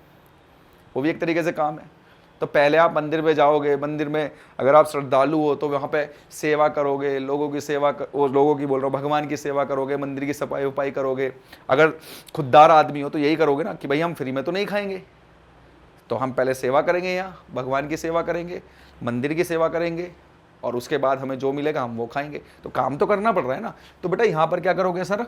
वो भी एक तरीके से काम है। तो पहले आप मंदिर में जाओगे, मंदिर में अगर आप श्रद्धालु हो तो वहाँ पे सेवा करोगे, लोगों की सेवा लोगों की बोल रहा हूँ, भगवान की सेवा करोगे, मंदिर की सफाई वफाई करोगे। अगर खुददार आदमी हो तो यही करोगे ना कि भाई हम फ्री में तो नहीं खाएंगे, तो हम पहले सेवा करेंगे, यहाँ भगवान की सेवा करेंगे, मंदिर की सेवा करेंगे, और उसके बाद हमें जो मिलेगा हम वो खाएंगे। तो काम तो करना पड़ रहा है ना। तो बेटा यहाँ पर क्या करोगे सर,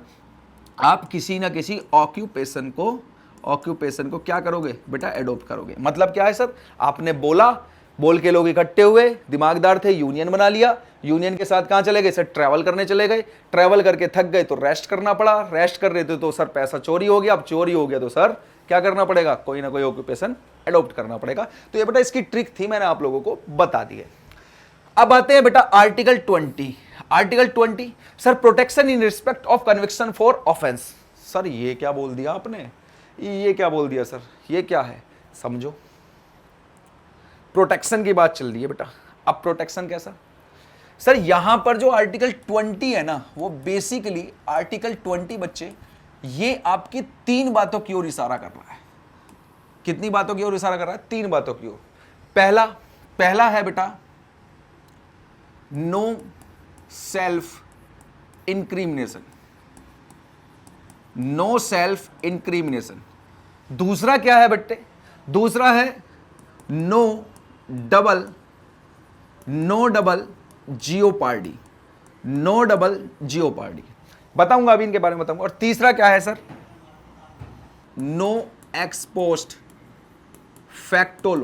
आप किसी ना किसी ऑक्यूपेशन को क्या करोगे बेटा, एडोप्ट करोगे। मतलब क्या है सर, आपने बोला, बोल के लोग इकट्ठे हुए, दिमागदार थे, यूनियन बना लिया, यूनियन के साथ कहाँ चले गए सर, ट्रैवल करने चले गए, ट्रैवल करके थक गए तो रेस्ट करना पड़ा, रेस्ट कर रहे थे तो सर पैसा चोरी हो गया, अब चोरी हो गया तो सर क्या करना पड़ेगा, कोई ना कोई ऑक्यूपेशन एडॉप्ट करना पड़ेगा। तो ये बेटा इसकी ट्रिक थी, मैंने आप लोगों को बता दी है। अब आते हैं बेटा article 20। Article 20 sir, protection in respect of conviction for offence. Sir ये क्या बोल दिया आपने, ये क्या बोल दिया सर, ये क्या है, समझो। प्रोटेक्शन की बात चल रही है बेटा। अब प्रोटेक्शन कैसा सर, यहां पर जो आर्टिकल 20 है ना, वो बेसिकली आर्टिकल 20 बच्चे ये आपकी 3 बातों की ओर इशारा कर रहा है। कितनी बातों की ओर इशारा कर रहा है, 3 बातों की ओर। पहला है बेटा no self incrimination, no self incrimination. दूसरा क्या है बेटे, दूसरा है no double jeopardy, no double jeopardy. बताऊंगा अभी इनके बारे में बताऊंगा। और तीसरा क्या है सर, नो एक्सपोस्ट फैक्टो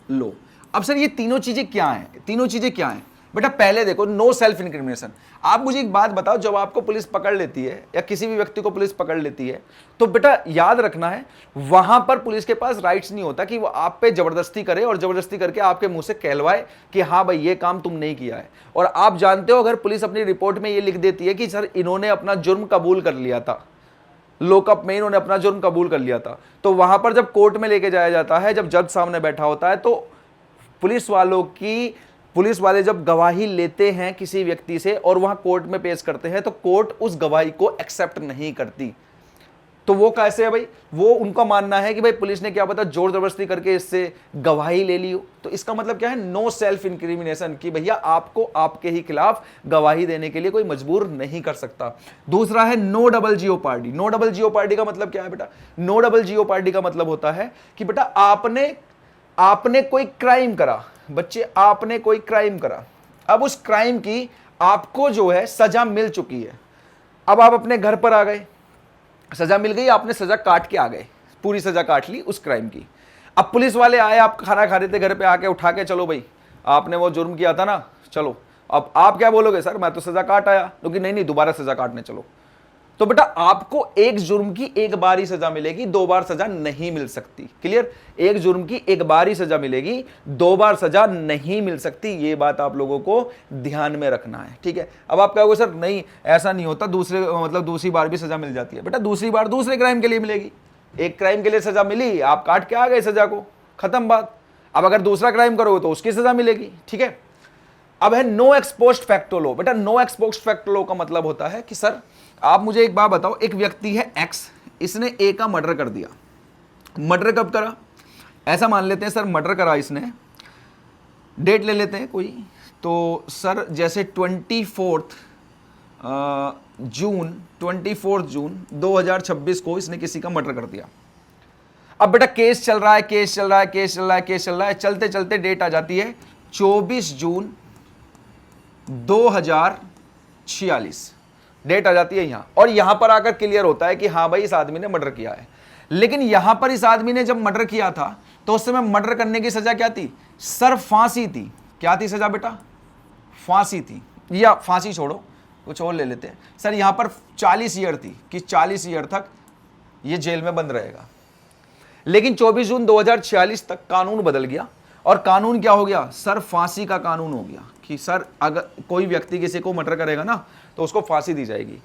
लो। अब सर ये तीनों चीजें क्या हैं, तीनों चीजें क्या हैं बेटा। पहले देखो नो सेल्फ इंक्रिमिनेशन। आप मुझे एक बात बताओ, जब आपको पुलिस पकड़ लेती है या किसी भी व्यक्ति को पुलिस पकड़ लेती है, तो बेटा याद रखना है वहां पर पुलिस के पास राइट्स नहीं होता कि वो आप पे जबरदस्ती करे और जबरदस्ती करके आपके मुंह से कहलवाए कि हाँ भाई ये काम तुम नहीं किया है। और आप जानते हो अगर पुलिस अपनी रिपोर्ट में ये लिख देती है कि सर इन्होंने अपना जुर्म कबूल कर लिया था, लॉकअप में इन्होंने अपना जुर्म कबूल कर लिया था, तो वहां पर जब कोर्ट में लेके जाया जाता है, जब जज सामने बैठा होता है, तो पुलिस वाले जब गवाही लेते हैं किसी व्यक्ति से और वहां कोर्ट में पेश करते हैं, तो कोर्ट उस गवाही को एक्सेप्ट नहीं करती। तो वो कैसे है भाई, वो उनका मानना है कि भाई पुलिस ने क्या पता जोर जबरदस्ती करके इससे गवाही ले ली हो। तो इसका मतलब क्या है, नो सेल्फ इंक्रिमिनेशन, कि भैया आपको आपके ही खिलाफ गवाही देने के लिए कोई मजबूर नहीं कर सकता। दूसरा है no double jeopardy. No double jeopardy का मतलब क्या है बेटा, नो डबल जियोपार्डी का मतलब होता है कि बेटा आपने कोई क्राइम करा, बच्चे आपने कोई क्राइम करा, अब उस क्राइम की आपको जो है सजा मिल चुकी है, अब आप अपने घर पर आ गए, सजा मिल गई, आपने सजा काट के आ गए, पूरी सजा काट ली उस क्राइम की। अब पुलिस वाले आए, आप खाना खा रहे थे घर पे, आके उठा के चलो भाई आपने वो जुर्म किया था ना, चलो। अब आप क्या बोलोगे, सर मैं तो सजा काट आया, क्योंकि नहीं दोबारा सजा काटने चलो। तो बेटा आपको एक जुर्म की एक बार ही सजा मिलेगी, 2 बार सजा नहीं मिल सकती। क्लियर? एक जुर्म की एक बार ही सजा मिलेगी, 2 बार सजा नहीं मिल सकती। ये बात आप लोगों को ध्यान में रखना है, ठीक है। अब आप कहोगे सर नहीं ऐसा नहीं होता, दूसरी बार भी सजा मिल जाती है। बेटा दूसरी बार दूसरे क्राइम के लिए मिलेगी, एक क्राइम के लिए सजा मिली, आप काट के आ गए सजा को, खत्म बात। अब अगर दूसरा क्राइम करोगे तो उसकी सजा मिलेगी, ठीक है। अब है नो एक्सपोस्ट फैक्टो लॉ। बेटा नो एक्सपोस्ट फैक्टो लॉ का मतलब होता है कि सर आप मुझे एक बात बताओ, एक व्यक्ति है एक्स, इसने ए का मर्डर कर दिया। मर्डर कब करा? ऐसा मान लेते हैं सर मर्डर करा इसने, डेट ले लेते हैं कोई, तो सर जैसे 24 जून 2026 को इसने किसी का मर्डर कर दिया। अब बेटा केस चल रहा है, चलते चलते डेट आ जाती है 24 जून 2046, डेट आ जाती है यहां, और यहां पर आकर क्लियर होता है कि हाँ भाई इस आदमी ने मर्डर किया है। लेकिन यहां पर इस आदमी ने जब मर्डर किया था तो उस समय मर्डर करने की सजा क्या थी? सर फांसी थी। क्या थी सजा बेटा? फांसी थी, या फांसी छोड़ो कुछ और ले लेते हैं सर, यहां पर 40 ईयर थी कि 40 ईयर तक ये जेल में बंद रहेगा। लेकिन 24 जून 2046 तक कानून बदल गया, और कानून क्या हो गया सर? फांसी का कानून हो गया कि सर अगर कोई व्यक्ति किसी को मर्डर करेगा ना तो उसको फांसी दी जाएगी।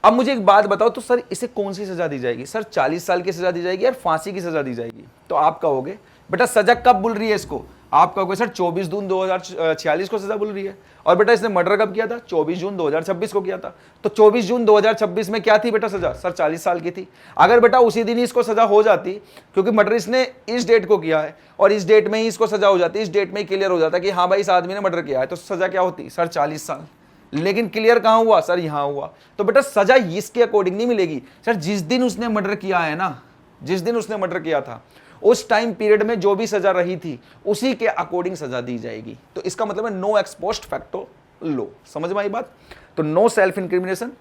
अब मुझे एक बात बताओ, तो सर इसे कौन सी सजा दी जाएगी? सर 40 साल की सजा दी जाएगी या फांसी की सजा दी जाएगी? तो आप कहोगे बेटा सजा कब बोल रही है इसको? आप कहोगे सर 24 जून 2046 को सजा बोल रही है। और बेटा इसने मर्डर कब किया था? 24 जून 2026 को किया था। तो 24 जून 2026 में क्या थी बेटा सजा? सर 40 साल की थी। अगर बेटा उसी दिन ही इसको सजा हो जाती, क्योंकि मर्डर इसने इस डेट को किया है और इस डेट में ही इसको सजा हो जाती, इस डेट में ही क्लियर हो जाता कि हाँ भाई इस आदमी ने मर्डर किया है, तो सजा क्या होती? सर 40 साल। लेकिन क्लियर कहां हुआ? सर यहां हुआ। तो बेटा सजा इसके अकॉर्डिंग नहीं मिलेगी सर, जिस दिन उसने मर्डर किया है ना, जिस दिन उसने मर्डर किया था उस टाइम पीरियड में जो भी सजा रही थी उसी के अकॉर्डिंग सजा दी जाएगी। तो इसका मतलब है नो एक्सपोस्ट फैक्टो लो। समझ में आई बात? तो no self incrimination,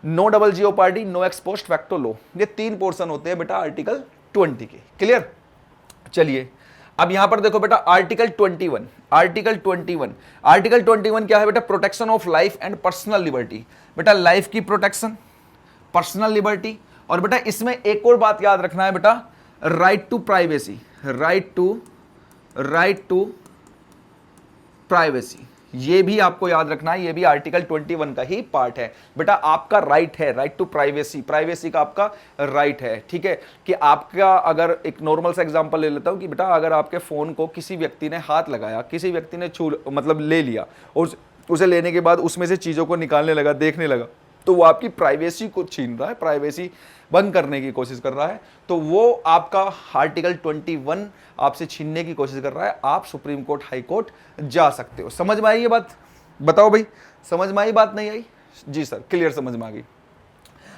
no double jeopardy, no ex post facto law, ये 3 पोर्शन होते हैं बेटा आर्टिकल 20 के। क्लियर? चलिए अब यहां पर देखो बेटा आर्टिकल 21 क्या है बेटा? Protection of life and personal liberty. बेटा लाइफ की प्रोटेक्शन, पर्सनल लिबर्टी, और बेटा इसमें एक और बात याद रखना है बेटा, right to privacy, right to privacy, ये भी आपको याद रखना है, ये भी आर्टिकल 21 का ही पार्ट है। बेटा आपका राइट है, राइट टू प्राइवेसी, प्राइवेसी का आपका राइट है, ठीक है। कि आपका अगर एक नॉर्मल सा एग्जांपल ले लेता हूं कि बेटा अगर आपके फोन को किसी व्यक्ति ने हाथ लगाया, किसी व्यक्ति ने मतलब ले लिया, और उसे लेने के बाद उसमें से चीजों को निकालने लगा, देखने लगा, तो वो आपकी प्राइवेसी को छीन रहा है, प्राइवेसी बंद करने की कोशिश कर रहा है, तो वो आपका आर्टिकल 21 आपसे छीनने की कोशिश कर रहा है। आप सुप्रीम कोर्ट, हाई कोर्ट जा सकते हो। समझ में आई ये बात? बताओ भाई समझ में आई बात? नहीं आई? जी सर क्लियर, समझ में आ गई।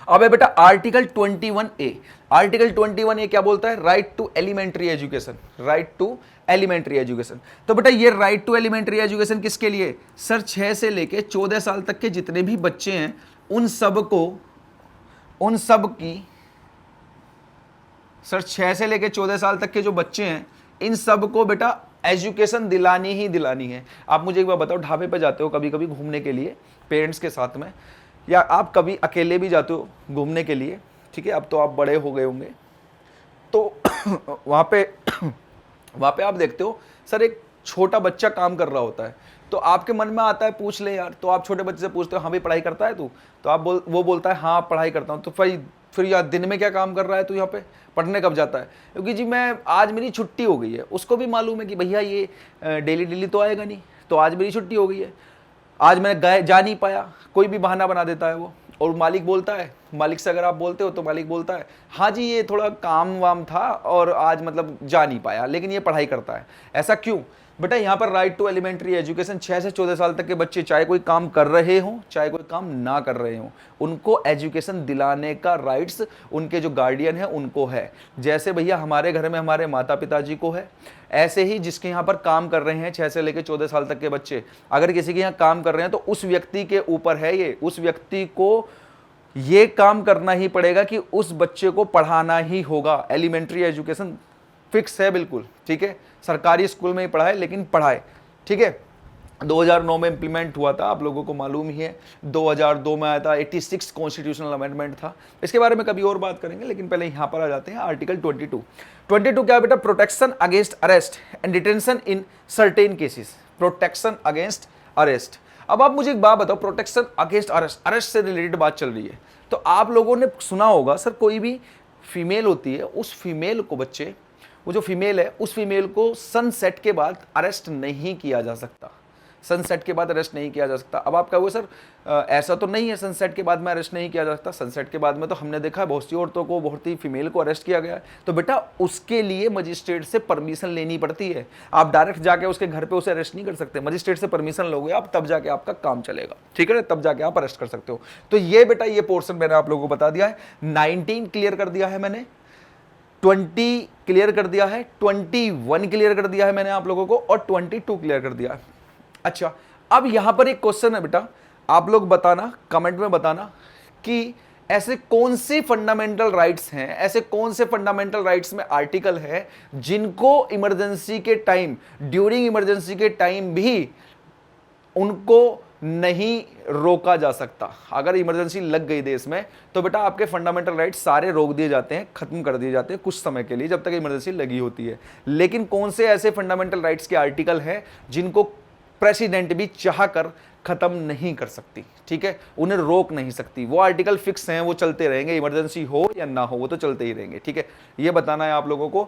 अब है बेटा आर्टिकल 21A। आर्टिकल 21A क्या बोलता है? Right to elementary education, right to elementary education. तो बेटा ये राइट टू एलिमेंट्री एजुकेशन किसके लिए? सर 6 से लेके 14 साल तक के जितने भी बच्चे हैं उन सब की, सर 6 से लेके 14 साल तक के जो बच्चे हैं इन सब को बेटा एजुकेशन दिलानी ही दिलानी है। आप मुझे एक बार बताओ, ढाबे पे जाते हो कभी कभी घूमने के लिए पेरेंट्स के साथ में, या आप कभी अकेले भी जाते हो घूमने के लिए, ठीक है, अब तो आप बड़े हो गए होंगे, तो वहाँ पे आप देखते हो सर एक छोटा बच्चा काम कर रहा होता है, तो आपके मन में आता है पूछ ले यार, तो आप छोटे बच्चे से पूछते हो हाँ भाई पढ़ाई करता है तू? तो आप वो बोलता है हाँ पढ़ाई करता हूँ। तो फिर यार दिन में क्या काम कर रहा है तू यहाँ पे, पढ़ने कब जाता है? क्योंकि जी मैं आज मेरी छुट्टी हो गई है। उसको भी मालूम है कि भैया ये डेली तो आएगा नहीं, तो आज मेरी छुट्टी हो गई है, आज मैं जा नहीं पाया, कोई भी बहाना बना देता है वो। और मालिक बोलता है, मालिक से अगर आप बोलते हो तो मालिक बोलता है हाँ जी ये थोड़ा काम वाम था और आज मतलब जा नहीं पाया, लेकिन ये पढ़ाई करता है। ऐसा क्यों? बेटा यहाँ पर राइट टू एलिमेंट्री एजुकेशन, 6 से 14 साल तक के बच्चे चाहे कोई काम कर रहे हों चाहे कोई काम ना कर रहे हों, उनको एजुकेशन दिलाने का राइट्स उनके जो गार्डियन है उनको है। जैसे भैया हमारे घर में हमारे माता पिताजी को है, ऐसे ही जिसके यहाँ पर काम कर रहे हैं 6 से लेकर 14 साल तक के बच्चे, अगर किसी के यहाँ काम कर रहे हैं तो उस व्यक्ति के ऊपर है ये, उस व्यक्ति को ये काम करना ही पड़ेगा कि उस बच्चे को पढ़ाना ही होगा। एलिमेंट्री एजुकेशन फिक्स है बिल्कुल, ठीक है, सरकारी स्कूल में ही पढ़ाए लेकिन पढ़ाए, ठीक है। 2009 में इंप्लीमेंट हुआ था, आप लोगों को मालूम ही है। 2002 में आया था, 86 कॉन्स्टिट्यूशनल अमेंडमेंट था। इसके बारे में कभी और बात करेंगे, लेकिन पहले यहाँ पर आ जाते हैं आर्टिकल 22। 22 क्या है बेटा? Protection against arrest and detention in certain cases. Protection against arrest. अब आप मुझे एक बात बताओ, प्रोटेक्शन अगेंस्ट अरेस्ट, अरेस्ट से रिलेटेड बात चल रही है, तो आप लोगों ने सुना होगा सर, कोई भी फीमेल होती है, उस फीमेल को बच्चे, वो जो फीमेल है उस फीमेल को सनसेट के बाद अरेस्ट नहीं किया जा सकता। सनसेट के बाद अरेस्ट नहीं किया जा सकता। अब आप कहोगे सर ऐसा तो नहीं है, सनसेट के बाद में अरेस्ट नहीं किया जा सकता। सनसेट के बाद में तो हमने देखा है बहुत सी औरतों को, बहुत ही फीमेल को अरेस्ट किया गया है। तो बेटा उसके लिए मजिस्ट्रेट से परमिशन लेनी पड़ती है। आप डायरेक्ट जाके उसके घर पे उसे अरेस्ट नहीं कर सकते, मजिस्ट्रेट से परमिशन लोगे आप, तब जाके आपका काम चलेगा, ठीक है, तब जाके आप अरेस्ट कर सकते हो। तो ये बेटा ये पोर्शन मैंने आप लोगों को बता दिया है। 19 क्लियर कर दिया है मैंने, 20 क्लियर कर दिया है, 21 क्लियर कर दिया है मैंने आप लोगों को, और 22 क्लियर कर दिया है। अच्छा, अब यहां पर एक क्वेश्चन है बेटा, आप लोग बताना, कमेंट में बताना कि ऐसे कौन से फंडामेंटल राइट्स हैं, ऐसे कौन से फंडामेंटल राइट्स में आर्टिकल है जिनको इमरजेंसी के टाइम, ड्यूरिंग इमरजेंसी के टाइम भी उनको नहीं रोका जा सकता। अगर इमरजेंसी लग गई देश में तो बेटा आपके फंडामेंटल राइट्स सारे रोक दिए जाते हैं, खत्म कर दिए जाते हैं कुछ समय के लिए, जब तक इमरजेंसी लगी होती है। लेकिन कौन से ऐसे फंडामेंटल राइट्स के आर्टिकल हैं जिनको प्रेसिडेंट भी चाह कर खत्म नहीं कर सकती, ठीक है, उन्हें रोक नहीं सकती। वो आर्टिकल फिक्स हैं, वो चलते रहेंगे, इमरजेंसी हो या ना हो वो तो चलते ही रहेंगे, ठीक है। ये बताना है आप लोगों को।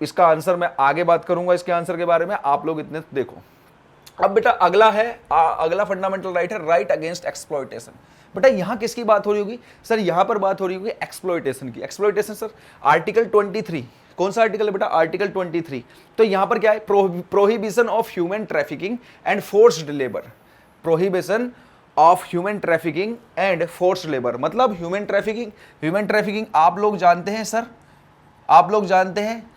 इसका आंसर मैं आगे बात करूंगा, इसके आंसर के बारे में, आप लोग इतने देखो। अब बेटा अगला है, अगला फंडामेंटल राइट है राइट अगेंस्ट एक्सप्लॉयटेशन। बेटा यहां किसकी बात हो रही होगी सर? यहां पर बात हो रही होगी एक्सप्लॉयटेशन की। एक्सप्लॉयटेशन सर आर्टिकल 23, कौन सा आर्टिकल है बेटा? आर्टिकल 23। तो यहां पर क्या है? Prohibition of human trafficking and forced labour. Prohibition of human trafficking and forced labour, मतलब ह्यूमन ट्रैफिकिंग, ह्यूमन ट्रैफिकिंग आप लोग जानते हैं सर, आप लोग जानते हैं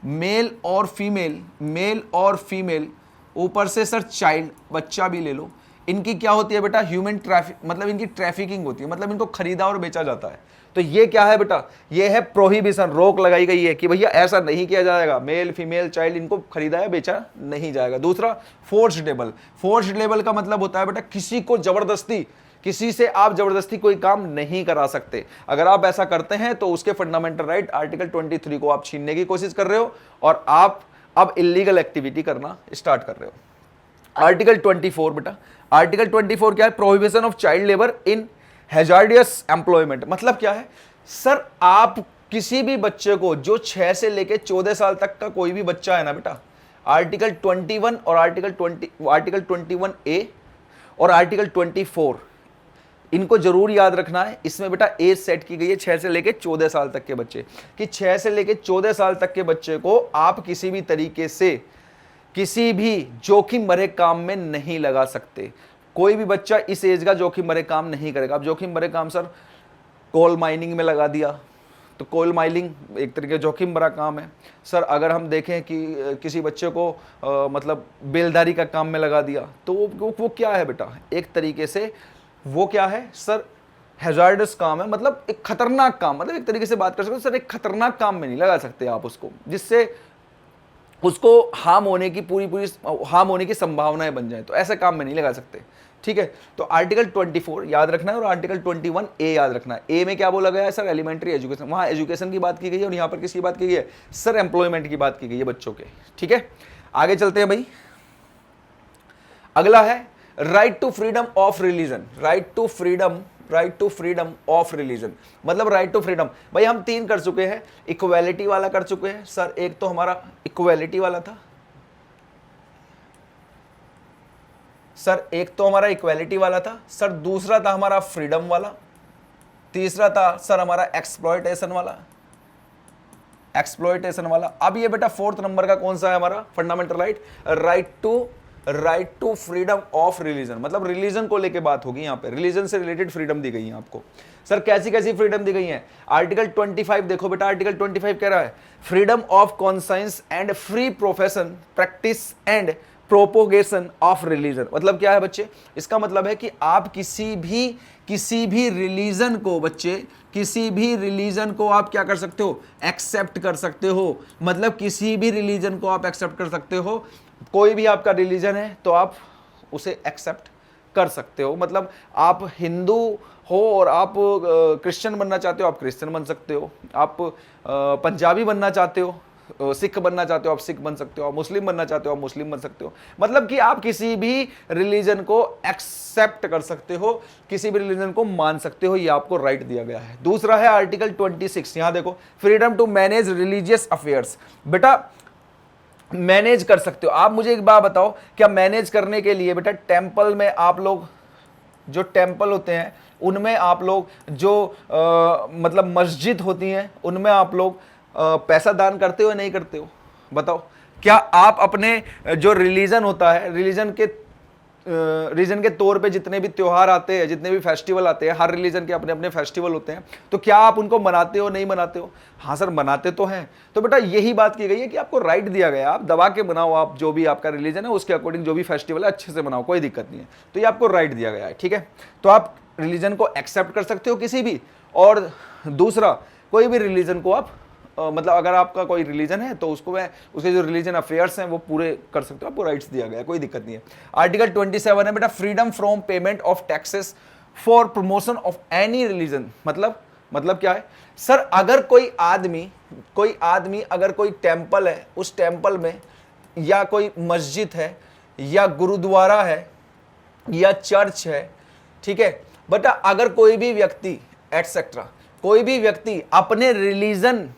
मेल और फीमेल, मेल और फीमेल, ऊपर से सर चाइल्ड, बच्चा भी ले लो, इनकी क्या होती है बेटा? ह्यूमन ट्रैफिक, मतलब इनकी ट्रैफिकिंग होती है, मतलब इनको खरीदा और बेचा जाता है। तो ये क्या है बेटा? ये है प्रोहिबिशन, रोक लगाई गई है कि भैया ऐसा नहीं किया जाएगा, मेल फीमेल चाइल्ड इनको खरीदा या बेचा नहीं जाएगा। दूसरा फोर्स्ड लेबर, फोर्स्ड लेबर का मतलब होता है बेटा किसी को जबरदस्ती, किसी से आप जबरदस्ती कोई काम नहीं करा सकते। अगर आप ऐसा करते हैं तो उसके फंडामेंटल राइट आर्टिकल 23 को आप छीनने की कोशिश कर रहे हो और आप अब इलीगल एक्टिविटी करना स्टार्ट कर रहे हो। आर्टिकल 24 बेटा, आर्टिकल 24 क्या है? Prohibition of child labour in hazardous employment. मतलब क्या है सर? आप किसी भी बच्चे को, जो 6 से लेके 14 साल तक का कोई भी बच्चा है ना बेटा, आर्टिकल 21 और आर्टिकल 21A और आर्टिकल 24, इनको जरूर याद रखना है। इसमें बेटा एज सेट की गई है 6 से लेके 14 साल तक के बच्चे, कि 6 से लेके 14 साल तक के बच्चे को आप किसी भी तरीके से किसी भी जोखिम भरे काम में नहीं लगा सकते। कोई भी बच्चा इस एज का जोखिम भरे काम नहीं करेगा। अब जोखिम भरे काम सर, कोल माइनिंग में लगा दिया तो कोल माइनिंग एक तरीके जोखिम भरा काम है। सर अगर हम देखें कि किसी बच्चे को मतलब बेलदारी का काम में लगा दिया तो वो क्या है बेटा? एक तरीके से वो क्या है सर? हैजार्डस काम है, मतलब एक खतरनाक काम, मतलब एक तरीके से बात कर सकते हो सर, एक खतरनाक काम में नहीं लगा सकते आप उसको, जिससे उसको हार्म होने की पूरी हार्म होने की संभावनाएं बन जाए, तो ऐसे काम में नहीं लगा सकते, ठीक है। तो आर्टिकल 24 याद रखना है और आर्टिकल 21A याद रखना है। ए में क्या बोला गया है सर? एलिमेंट्री एजुकेशन, वहां एजुकेशन की बात की गई है, और यहां पर किसकी बात की गई है सर? एम्प्लॉयमेंट की बात की गई है बच्चों के, ठीक है। आगे चलते हैं भाई। अगला है right to freedom of religion. Right to freedom, right to freedom of religion, मतलब राइट टू फ्रीडम। भाई हम 3 कर चुके हैं, इक्वालिटी वाला कर चुके हैं सर, एक तो हमारा इक्वालिटी वाला था सर, एक तो हमारा इक्वालिटी वाला था सर, दूसरा था हमारा फ्रीडम वाला, तीसरा था सर हमारा एक्सप्लॉयटेशन वाला, एक्सप्लॉयटेशन वाला। अब ये बेटा 4th नंबर का कौन सा है हमारा fundamental right? Right to freedom of religion, मतलब रिलीजन को लेके बात होगी यहाँ पे, रिलीजन से रिलेटेड फ्रीडम दी गई है आपको। सर कैसी कैसी फ्रीडम दी गई है? आर्टिकल 25 देखो बेटा, आर्टिकल 25 कह रहा है freedom of conscience and free profession practice and propagation of religion. मतलब क्या है बच्चे? इसका मतलब है कि आप किसी भी रिलीजन को बच्चे, किसी भी रिलीजन को आप क्या कर सकते हो? एक्सेप्ट कर सकते हो। मतलब किसी भी रिलीजन को आप एक्सेप्ट कर सकते हो। कोई भी आपका रिलीजन है तो आप उसे एक्सेप्ट कर सकते हो। मतलब आप हिंदू हो और आप क्रिश्चियन बनना चाहते हो, आप क्रिश्चियन बन सकते हो। आप पंजाबी बनना चाहते हो, सिख बनना चाहते हो, आप सिख बन सकते हो। आप मुस्लिम बनना चाहते हो, आप मुस्लिम बन सकते हो। मतलब कि आप किसी भी रिलीजन को एक्सेप्ट कर सकते हो, किसी भी रिलीजन को मान सकते हो, ये आपको राइट दिया गया है। दूसरा है आर्टिकल 26, यहां देखो, freedom to manage religious affairs. बेटा मैनेज कर सकते हो आप। मुझे एक बात बताओ, क्या मैनेज करने के लिए बेटा टेंपल में आप लोग, जो टेंपल होते हैं उनमें आप लोग, जो मतलब मस्जिद होती हैं उनमें आप लोग पैसा दान करते हो या नहीं करते हो? बताओ, क्या आप अपने जो रिलीजन होता है, रिलीजन के तौर पे जितने भी त्योहार आते हैं, जितने भी फेस्टिवल आते हैं, हर रिलीजन के अपने अपने फेस्टिवल होते हैं, तो क्या आप उनको मनाते हो, नहीं मनाते हो? हाँ सर, मनाते तो हैं। तो बेटा यही बात की गई है कि आपको राइट दिया गया है, आप दबा के मनाओ, आप जो भी आपका रिलीजन है उसके अकॉर्डिंग जो भी फेस्टिवल है अच्छे से मनाओ, कोई दिक्कत नहीं है। तो ये आपको राइट दिया गया है, ठीक है। तो आप रिलीजन को एक्सेप्ट कर सकते हो किसी भी, और दूसरा कोई भी रिलीजन को आप मतलब अगर आपका कोई रिलीजन है तो उसको मैं, उसके जो रिलीजन अफेयर्स हैं वो पूरे कर सकते हो, आपको राइट्स दिया गया है, कोई दिक्कत नहीं है। आर्टिकल 27 है बेटा, freedom from payment of taxes for promotion of any religion. मतलब क्या है सर, अगर कोई आदमी अगर कोई टेंपल है, उस टेंपल में या कोई मस्जिद है या गुरुद्वारा है या चर्च है, ठीक है बेटा, अगर कोई भी व्यक्ति एटसेट्रा, कोई भी व्यक्ति अपने रिलीजन,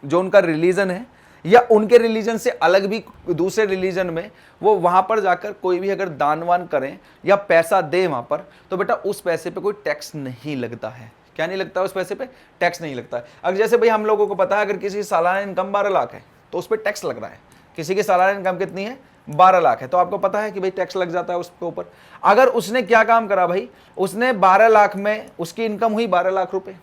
जो उनका रिलीजन है या उनके रिलीजन से अलग भी दूसरे रिलीजन में, वो वहां पर जाकर कोई भी अगर दानवान करें या पैसा दे वहां पर, तो बेटा उस पैसे पे कोई टैक्स नहीं लगता है। क्या नहीं लगता? उस पैसे पे टैक्स नहीं लगता है। अगर जैसे भाई हम लोगों को पता है, अगर किसी की सालाना इनकम 12 लाख है तो उस पर टैक्स लग रहा है। किसी की सालाना इनकम कितनी है? 12 लाख है, तो आपको पता है कि भाई टैक्स लग जाता है उसके ऊपर। अगर उसने क्या काम करा भाई, उसने 12 लाख में उसकी इनकम हुई 12 लाख रुपए,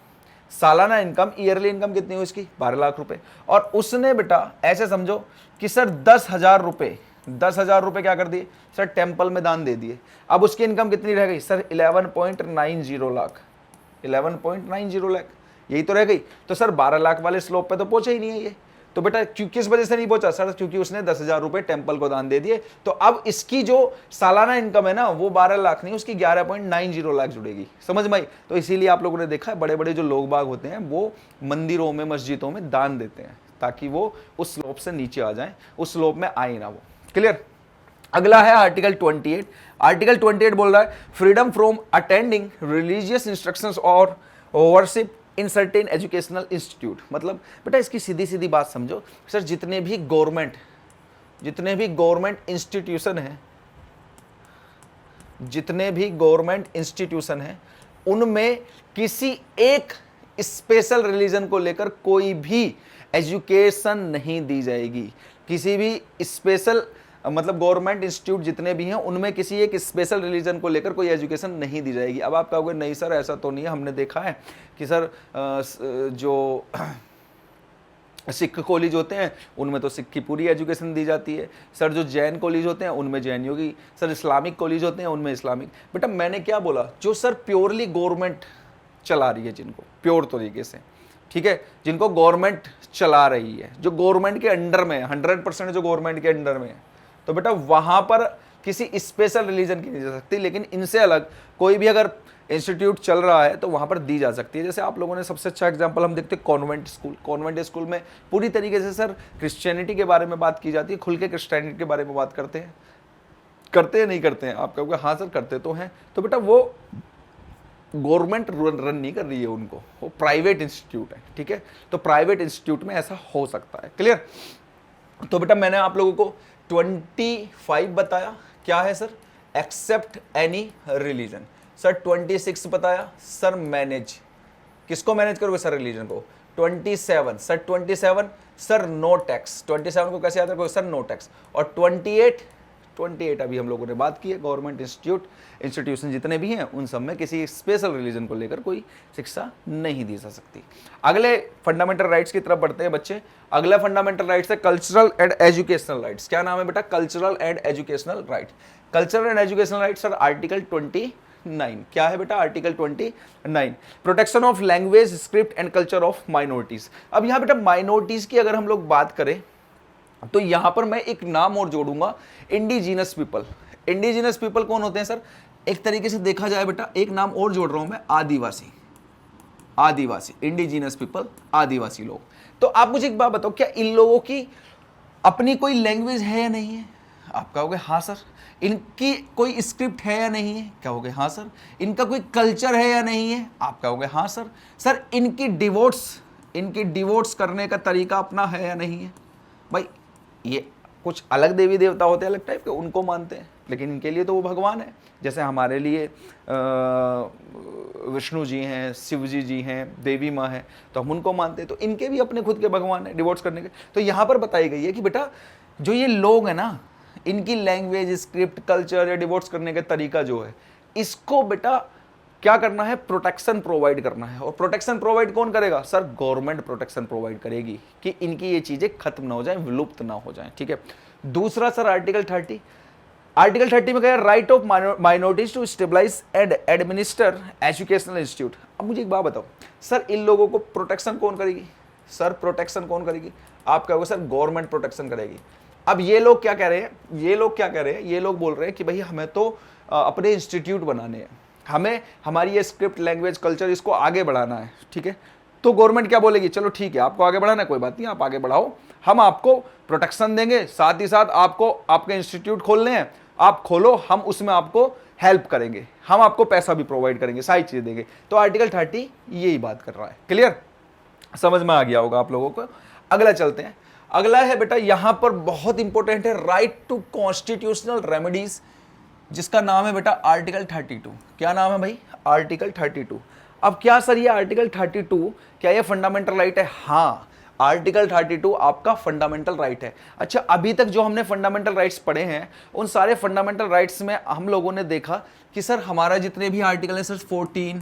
सालाना इनकम, ईयरली इनकम कितनी हुई इसकी? 12 लाख रुपए। और उसने बेटा ऐसे समझो कि सर 10,000 रुपए क्या कर दिए सर? टेंपल में दान दे दिए। अब उसकी इनकम कितनी रह गई सर? 11.90 लाख, 11.90 लाख, यही तो रह गई। तो सर 12 लाख वाले स्लोप पे तो पहुंचा ही नहीं है ये। तो बेटा किस वजह से नहीं पहुंचा सर? क्योंकि उसने 10,000 रुपए टेंपल को दान दे दिए। तो अब इसकी जो सालाना इनकम है ना, वो 12 लाख नहीं, उसकी 11.90 लाख जुड़ेगी। समझ में आई? तो इसीलिए आप लोगों ने देखा है, बड़े बड़े जो लोग बाग होते हैं वो मंदिरों में, मस्जिदों में दान देते हैं, ताकि वो उस स्लोप से नीचे आ जाए, उस स्लोप में आए ना वो। क्लियर? अगला है आर्टिकल 28। आर्टिकल 28 बोल रहा है, freedom from attending religious instructions और worship in certain educational institute. मतलब बेटा इसकी सीधी सीधी बात समझो सर, जितने भी गवर्नमेंट इंस्टीट्यूशन हैं, उनमें किसी एक स्पेशल रिलीजन को लेकर कोई भी एजुकेशन नहीं दी जाएगी। किसी भी स्पेशल, मतलब गवर्नमेंट इंस्टीट्यूट जितने भी हैं उनमें किसी एक स्पेशल रिलीजन को लेकर कोई एजुकेशन नहीं दी जाएगी। अब आप कहोगे नहीं सर ऐसा तो नहीं है, हमने देखा है कि सर जो सिख कॉलेज होते हैं उनमें तो सिख की पूरी एजुकेशन दी जाती है। सर जो जैन कॉलेज होते हैं उनमें जैनियों की, सर इस्लामिक कॉलेज होते हैं उनमें इस्लामिक। बेटा मैंने क्या बोला, जो सर प्योरली गवर्नमेंट चला रही है, जिनको प्योर तरीके से, ठीक है, जिनको गवर्नमेंट चला रही है, जो गवर्नमेंट के अंडर में है, 100% जो गवर्नमेंट के अंडर में है, तो बेटा वहां पर किसी स्पेशल रिलीजन की नहीं जा सकती। लेकिन इनसे अलग कोई भी अगर इंस्टीट्यूट चल रहा है तो वहां पर दी जा सकती है। जैसे आप लोगों ने सबसे अच्छा एग्जांपल हम देखते हैं कॉन्वेंट स्कूल। कॉन्वेंट स्कूल में पूरी तरीके से सर क्रिश्चियनिटी के बारे में बात की जाती है, खुल के क्रिश्चियनिटी के बारे में बात करते हैं नहीं करते हैं? आप कहोगे हाँ सर करते तो हैं। तो बेटा वो गवर्नमेंट रन नहीं कर रही है उनको, वो प्राइवेट इंस्टीट्यूट है, ठीक है। तो प्राइवेट इंस्टीट्यूट में ऐसा हो सकता है। क्लियर? तो बेटा मैंने आप लोगों को 25 बताया, क्या है sir? Except any religion. Sir 26 बताया सर मैनेज, किसको मैनेज करोगे सर? रिलीजन को। 27 सर 27 सर नो टैक्स, 27 को कैसे याद रखोगे सर? No tax. और 28 अभी हम लोगों ने बात की है, गवर्नमेंट इंस्टीट्यूशन जितने भी हैं उन सब में किसी स्पेशल रिलीजन को लेकर कोई शिक्षा नहीं दी जा सकती। अगले फंडामेंटल राइट्स की तरफ बढ़ते हैं बच्चे। अगला फंडामेंटल राइट्स है कल्चरल एंड एजुकेशनल राइट्स। क्या नाम है बेटा? Cultural and educational right. Cultural and educational rights sir article 29। क्या है बेटा? Article 29, protection of language, script and culture of minorities. अब यहां बेटा माइनॉरिटीज की अगर हम लोग बात करें तो यहां पर मैं एक नाम और जोड़ूंगा, इंडिजीनस पीपल। इंडिजीनस पीपल कौन होते हैं सर? एक तरीके से देखा जाए बेटा, एक नाम और जोड़ रहा हूं मैं, आदिवासी। आदिवासी, इंडिजीनस पीपल, आदिवासी लोग। तो आप मुझे एक बात बताओ, क्या इन लोगों की अपनी कोई लैंग्वेज है या नहीं है? आप कहोगे हाँ सर। इनकी कोई स्क्रिप्ट है या नहीं है? कहोगे हाँ सर। इनका कोई कल्चर है या नहीं है? आप कहोगे हाँ सर। सर इनकी डिवोर्स करने का तरीका अपना है या नहीं है? भाई ये कुछ अलग देवी देवता होते हैं, अलग टाइप के, उनको मानते हैं, लेकिन इनके लिए तो वो भगवान है। जैसे हमारे लिए विष्णु जी हैं, शिव जी हैं, देवी माँ हैं, तो हम उनको मानते हैं। तो इनके भी अपने खुद के भगवान हैं डिवोर्स करने के। तो यहाँ पर बताई गई है कि बेटा जो ये लोग हैं ना, इनकी लैंग्वेज, स्क्रिप्ट, कल्चर या डिवोर्स करने का तरीका जो है, इसको बेटा क्या करना है? प्रोटेक्शन प्रोवाइड करना है। और प्रोटेक्शन प्रोवाइड कौन करेगा? सर गवर्नमेंट प्रोटेक्शन प्रोवाइड करेगी कि इनकी ये चीजें खत्म ना हो जाएं, विलुप्त ना हो जाएं। ठीक है। दूसरा सर आर्टिकल 30। आर्टिकल 30 में कहा right of minorities to stabilise and administer educational institute. अब मुझे एक बात बताओ सर, इन लोगों को प्रोटेक्शन कौन करेगी? सर प्रोटेक्शन कौन करेगी? आप कहोगे सर गवर्नमेंट प्रोटेक्शन करेगी। अब ये लोग क्या कह रहे हैं? ये लोग बोल रहे हैं कि भाई हमें तो अपने इंस्टीट्यूट बनाने हैं, हमें हमारी ये स्क्रिप्ट, लैंग्वेज, कल्चर, इसको आगे बढ़ाना है। ठीक है। तो गवर्नमेंट क्या बोलेगी? चलो ठीक है, आपको आगे बढ़ाना है, कोई बात नहीं, आप आगे बढ़ाओ, हम आपको प्रोटेक्शन देंगे, साथ ही साथ आपको आपके इंस्टीट्यूट खोलने हैं, आप खोलो, हम उसमें आपको हेल्प करेंगे, हम आपको पैसा भी प्रोवाइड करेंगे, सारी चीजें देंगे। तो आर्टिकल 30 यही बात कर रहा है। क्लियर? समझ में आ गया होगा आप लोगों को। अगला चलते हैं। अगला है बेटा, यहां पर बहुत इंपॉर्टेंट है, राइट टू कॉन्स्टिट्यूशनल रेमेडीज, जिसका नाम है बेटा आर्टिकल 32। क्या नाम है भाई? आर्टिकल 32। अब क्या सर ये आर्टिकल 32 क्या ये फंडामेंटल राइट है? हाँ, आर्टिकल 32 आपका फंडामेंटल राइट है। अच्छा, अभी तक जो हमने फंडामेंटल राइट्स पढ़े हैं, उन सारे फंडामेंटल राइट्स में हम लोगों ने देखा कि सर हमारा जितने भी आर्टिकल हैं सर 14,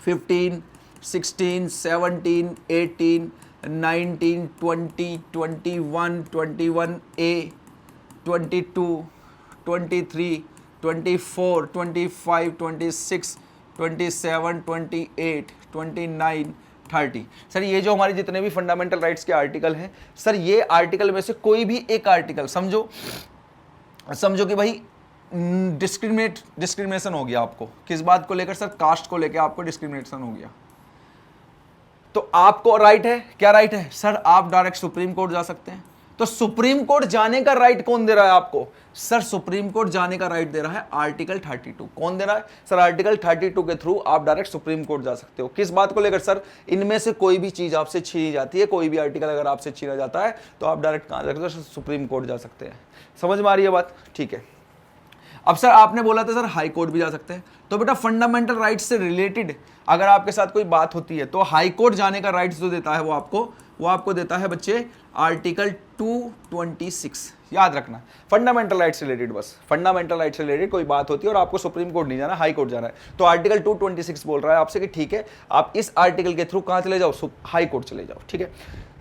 15, 16, 17, 18, 19, 20, 21, 21A, 22, 23, 24, 25, 26, 27, 28, 29, 30। सर ये जो हमारे जितने भी फंडामेंटल राइट्स के आर्टिकल हैं सर, ये आर्टिकल में से कोई भी एक आर्टिकल समझो कि भाई डिस्क्रिमिनेशन हो गया आपको, किस बात को लेकर सर? कास्ट को लेकर आपको डिस्क्रिमिनेशन हो गया, तो आपको राइट है, क्या राइट है सर? आप डायरेक्ट सुप्रीम कोर्ट जा सकते हैं। तो सुप्रीम कोर्ट जाने का राइट कौन दे रहा है आपको? सर सुप्रीम कोर्ट जाने का राइट दे रहा है आर्टिकल 32। कौन दे रहा है सर? आर्टिकल 32 के थ्रू आप डायरेक्ट सुप्रीम कोर्ट जा सकते हो। किस बात को लेकर सर? इनमें से कोई भी चीज आपसे छीनी जाती है, कोई भी आर्टिकल अगर आपसे छीना जाता है तो आप डायरेक्ट कहां जा सकते हो? सुप्रीम कोर्ट जा सकते हैं। समझ में आ रही है बात? ठीक है। अब सर आपने बोला था सर हाई कोर्ट भी जा सकते हैं, तो बेटा फंडामेंटल राइट्स से रिलेटेड अगर आपके साथ कोई बात होती है तो हाई कोर्ट जाने का राइट्स जो देता है वो आपको देता है बच्चे आर्टिकल 226। याद रखना, फंडामेंटल राइट्स रिलेटेड, बस फंडामेंटल राइट्स रिलेटेड कोई बात होती है और आपको सुप्रीम कोर्ट नहीं जाना, हाई कोर्ट जाना है, तो आर्टिकल 226 बोल रहा है आपसे कि ठीक है आप इस आर्टिकल के थ्रू कहां चले जाओ? हाई कोर्ट चले जाओ। ठीक है।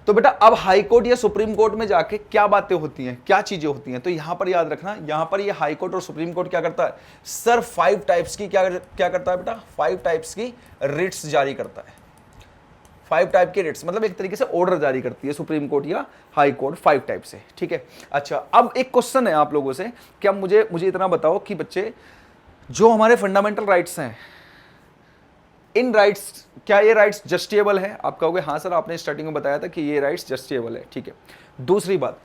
तो बेटा अब हाई कोर्ट या सुप्रीम कोर्ट में जाके क्या बातें होती हैं, क्या चीजें होती हैं? तो यहां पर याद रखना, यहां पर ये हाई कोर्ट और सुप्रीम कोर्ट क्या करता है सर? 5 टाइप्स की क्या करता है बेटा? 5 टाइप्स की रिट्स जारी करता है। 5 टाइप के रिट्स मतलब एक तरीके से ऑर्डर जारी करती है सुप्रीम कोर्ट या हाई कोर्ट, 5 टाइप से। ठीक है। अच्छा, अब एक क्वेश्चन है आप लोगों से, क्या मुझे इतना बताओ कि बच्चे जो हमारे फंडामेंटल राइट्स हैं, इन राइट्स, क्या ये राइट्स जस्टिएबल है? आप कहोगे हाँ सर, आपने स्टार्टिंग में बताया था कि ये राइट्स जस्टिएबल है। ठीक है। दूसरी बात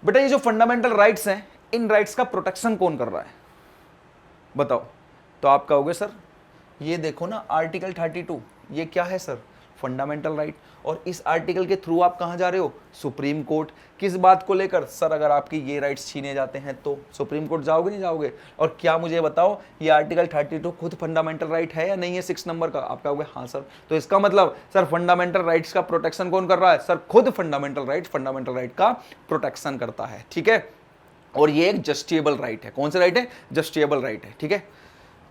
बेटा, ये जो फंडामेंटल राइट्स हैं, इन राइट्स का प्रोटेक्शन कौन कर रहा है बताओ? तो आप कहोगे सर ये देखो ना आर्टिकल 32, ये क्या है सर? Fundamental right. और इस आर्टिकल के थ्रू आप कहां जा रहे हो? Supreme court. किस बात को लेकर सर? अगर आपकी ये राइट्स छीने जाते हैं तो सुप्रीम कोर्ट जाओगे, नहीं जाओगे? और क्या मुझे बताओ ये आर्टिकल 32 खुद फंडामेंटल राइट है या नहीं है 6 नंबर का? आप कहोगे हाँ सर। तो इसका मतलब सर फंडामेंटल राइट्स का प्रोटेक्शन कौन कर रहा है? सर खुद फंडामेंटल राइट का प्रोटेक्शन करता है। ठीक है। और ये एक जस्टिएबल राइट है। कौन सा राइट है? जस्टिएबल राइट है। ठीक है।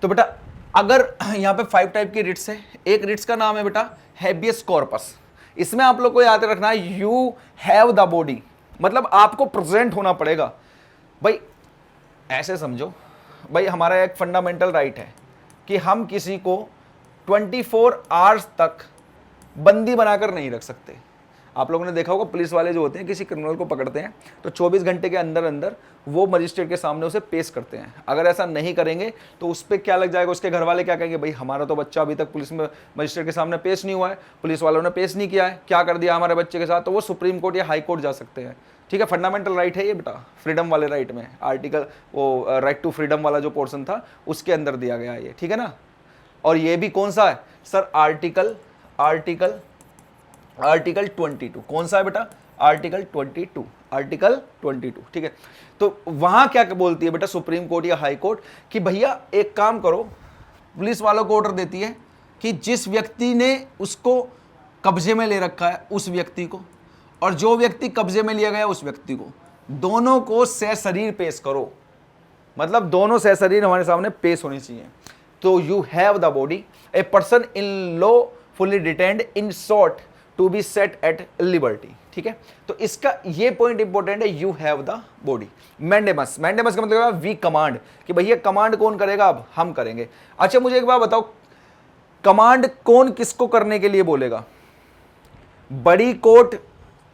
तो बेटा अगर यहां पे 5 टाइप की रिट्स है, एक रिट्स का नाम है बेटा हैबियस कॉर्पस। इसमें आप लोग को याद रखना है यू हैव द बॉडी, मतलब आपको प्रेजेंट होना पड़ेगा। भाई ऐसे समझो, भाई हमारा एक फंडामेंटल राइट है कि हम किसी को 24 आवर्स तक बंदी बनाकर नहीं रख सकते। आप लोगों ने देखा होगा पुलिस वाले जो होते हैं किसी क्रिमिनल को पकड़ते हैं तो 24 घंटे के अंदर अंदर वो मजिस्ट्रेट के सामने उसे पेश करते हैं। अगर ऐसा नहीं करेंगे तो उस पर क्या लग जाएगा, उसके घर वाले क्या कहेंगे, भाई हमारा तो बच्चा अभी तक पुलिस में मजिस्ट्रेट के सामने पेश नहीं हुआ है, पुलिस वालों ने पेश नहीं किया है, क्या कर दिया हमारे बच्चे के साथ, तो वो सुप्रीम कोर्ट या हाई कोर्ट जा सकते हैं। ठीक है, फंडामेंटल राइट है ये बेटा, फ्रीडम वाले राइट में आर्टिकल वो राइट टू फ्रीडम वाला जो पोर्शन था उसके अंदर दिया गया ये, ठीक है ना। और ये भी कौन सा है सर, आर्टिकल 22, कौन सा है बेटा, आर्टिकल 22, ठीक है। तो वहां क्या बोलती है बेटा सुप्रीम कोर्ट या हाई कोर्ट कि भैया एक काम करो, पुलिस वालों को ऑर्डर देती है कि जिस व्यक्ति ने उसको कब्जे में ले रखा है उस व्यक्ति को और जो व्यक्ति कब्जे में लिया गया उस व्यक्ति को, दोनों को सशरीर पेश करो, मतलब दोनों सशरीर हमारे सामने पेश होनी चाहिए। तो you have the body, a person in law fully detained in short to be set at liberty, ठीक है। तो इसका ये पॉइंट इंपॉर्टेंट है, you have the body. Mandamus का मतलब है वी कमांड, कि भैया कमांड कौन करेगा, अब हम करेंगे। अच्छा मुझे एक बात बताओ, कमांड कौन किसको करने के लिए बोलेगा, बड़ी कोर्ट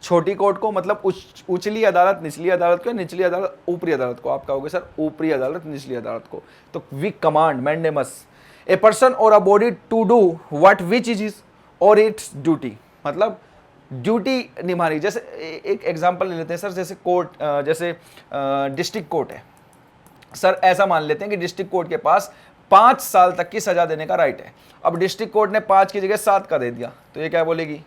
छोटी कोर्ट को, मतलब उचली अदालत निचली अदालत को, निचली अदालत ऊपरी अदालत को, आप कहोगे सर ऊपरी अदालत निचली अदालत को, तो we command mandamus a person और a body to do what which is और इट्स ड्यूटी, मतलब ड्यूटी निभानी। जैसे एक एग्जांपल ले लेते हैं सर, जैसे कोर्ट, जैसे डिस्ट्रिक्ट कोर्ट है सर, ऐसा मान लेते हैं कि डिस्ट्रिक्ट कोर्ट के पास 5 साल तक की सजा देने का राइट है। अब डिस्ट्रिक्ट कोर्ट ने 5 की जगह 7 का दे दिया, तो ये क्या बोलेगी,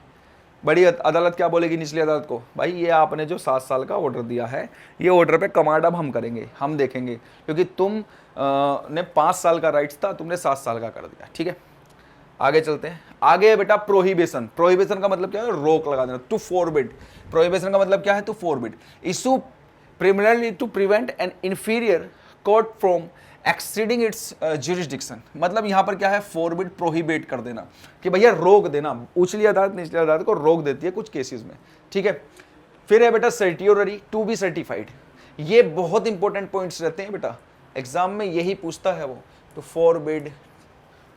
बड़ी अदालत क्या बोलेगी निचली अदालत को, भाई ये आपने जो 7 साल का ऑर्डर दिया है, ये ऑर्डर पे कमांड अब हम करेंगे, हम देखेंगे, क्योंकि तुम ने 5 साल का राइट्स था, तुमने 7 साल का कर दिया, ठीक है। आगे चलते हैं, आगे है बेटा प्रोहिबिशन। प्रोहिबिशन का मतलब क्या है, रोक लगा देना, टू फॉरबिड। प्रोहिबिशन का मतलब क्या है, to forbid, issue primarily to prevent an inferior court from exceeding its jurisdiction. मतलब यहां पर क्या है, फॉरबिड, प्रोहिबिट कर देना, कि भैया रोक देना, उचली अदालत निचली अदालत को रोक देती है कुछ केसेस में, ठीक है। फिर है बेटा सर्टियोररी, टू बी सर्टिफाइड। ये बहुत इंपॉर्टेंट पॉइंट्स रहते हैं बेटा, एग्जाम में यही पूछता है वो, तो forbid,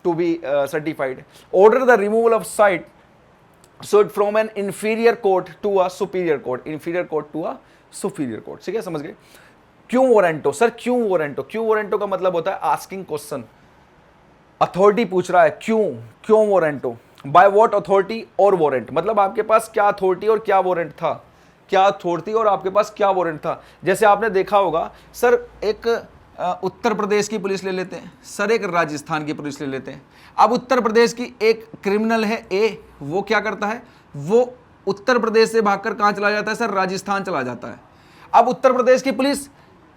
to be certified, order the removal of site suit from an inferior court to a superior court, inferior court to a superior court, ठीक है, समझ गए। क्यों वारंटो सर, क्यों वारंटो, क्यों वारंटो का मतलब होता है आस्किंग क्वेश्चन, अथॉरिटी पूछ रहा है, क्यों वारंटो, बाय व्हाट अथॉरिटी और वारंट, मतलब आपके पास क्या अथॉरिटी और क्या वारंट था, क्या अथॉरिटी और आपके पास क्या वारंट था। जैसे आपने देखा होगा सर, एक उत्तर प्रदेश की पुलिस ले लेते हैं सर, एक राजस्थान की पुलिस ले लेते हैं। अब उत्तर प्रदेश की एक क्रिमिनल है ए, वो क्या करता है, वो उत्तर प्रदेश से भागकर कहां चला जाता है सर, राजस्थान चला जाता है। अब उत्तर प्रदेश की पुलिस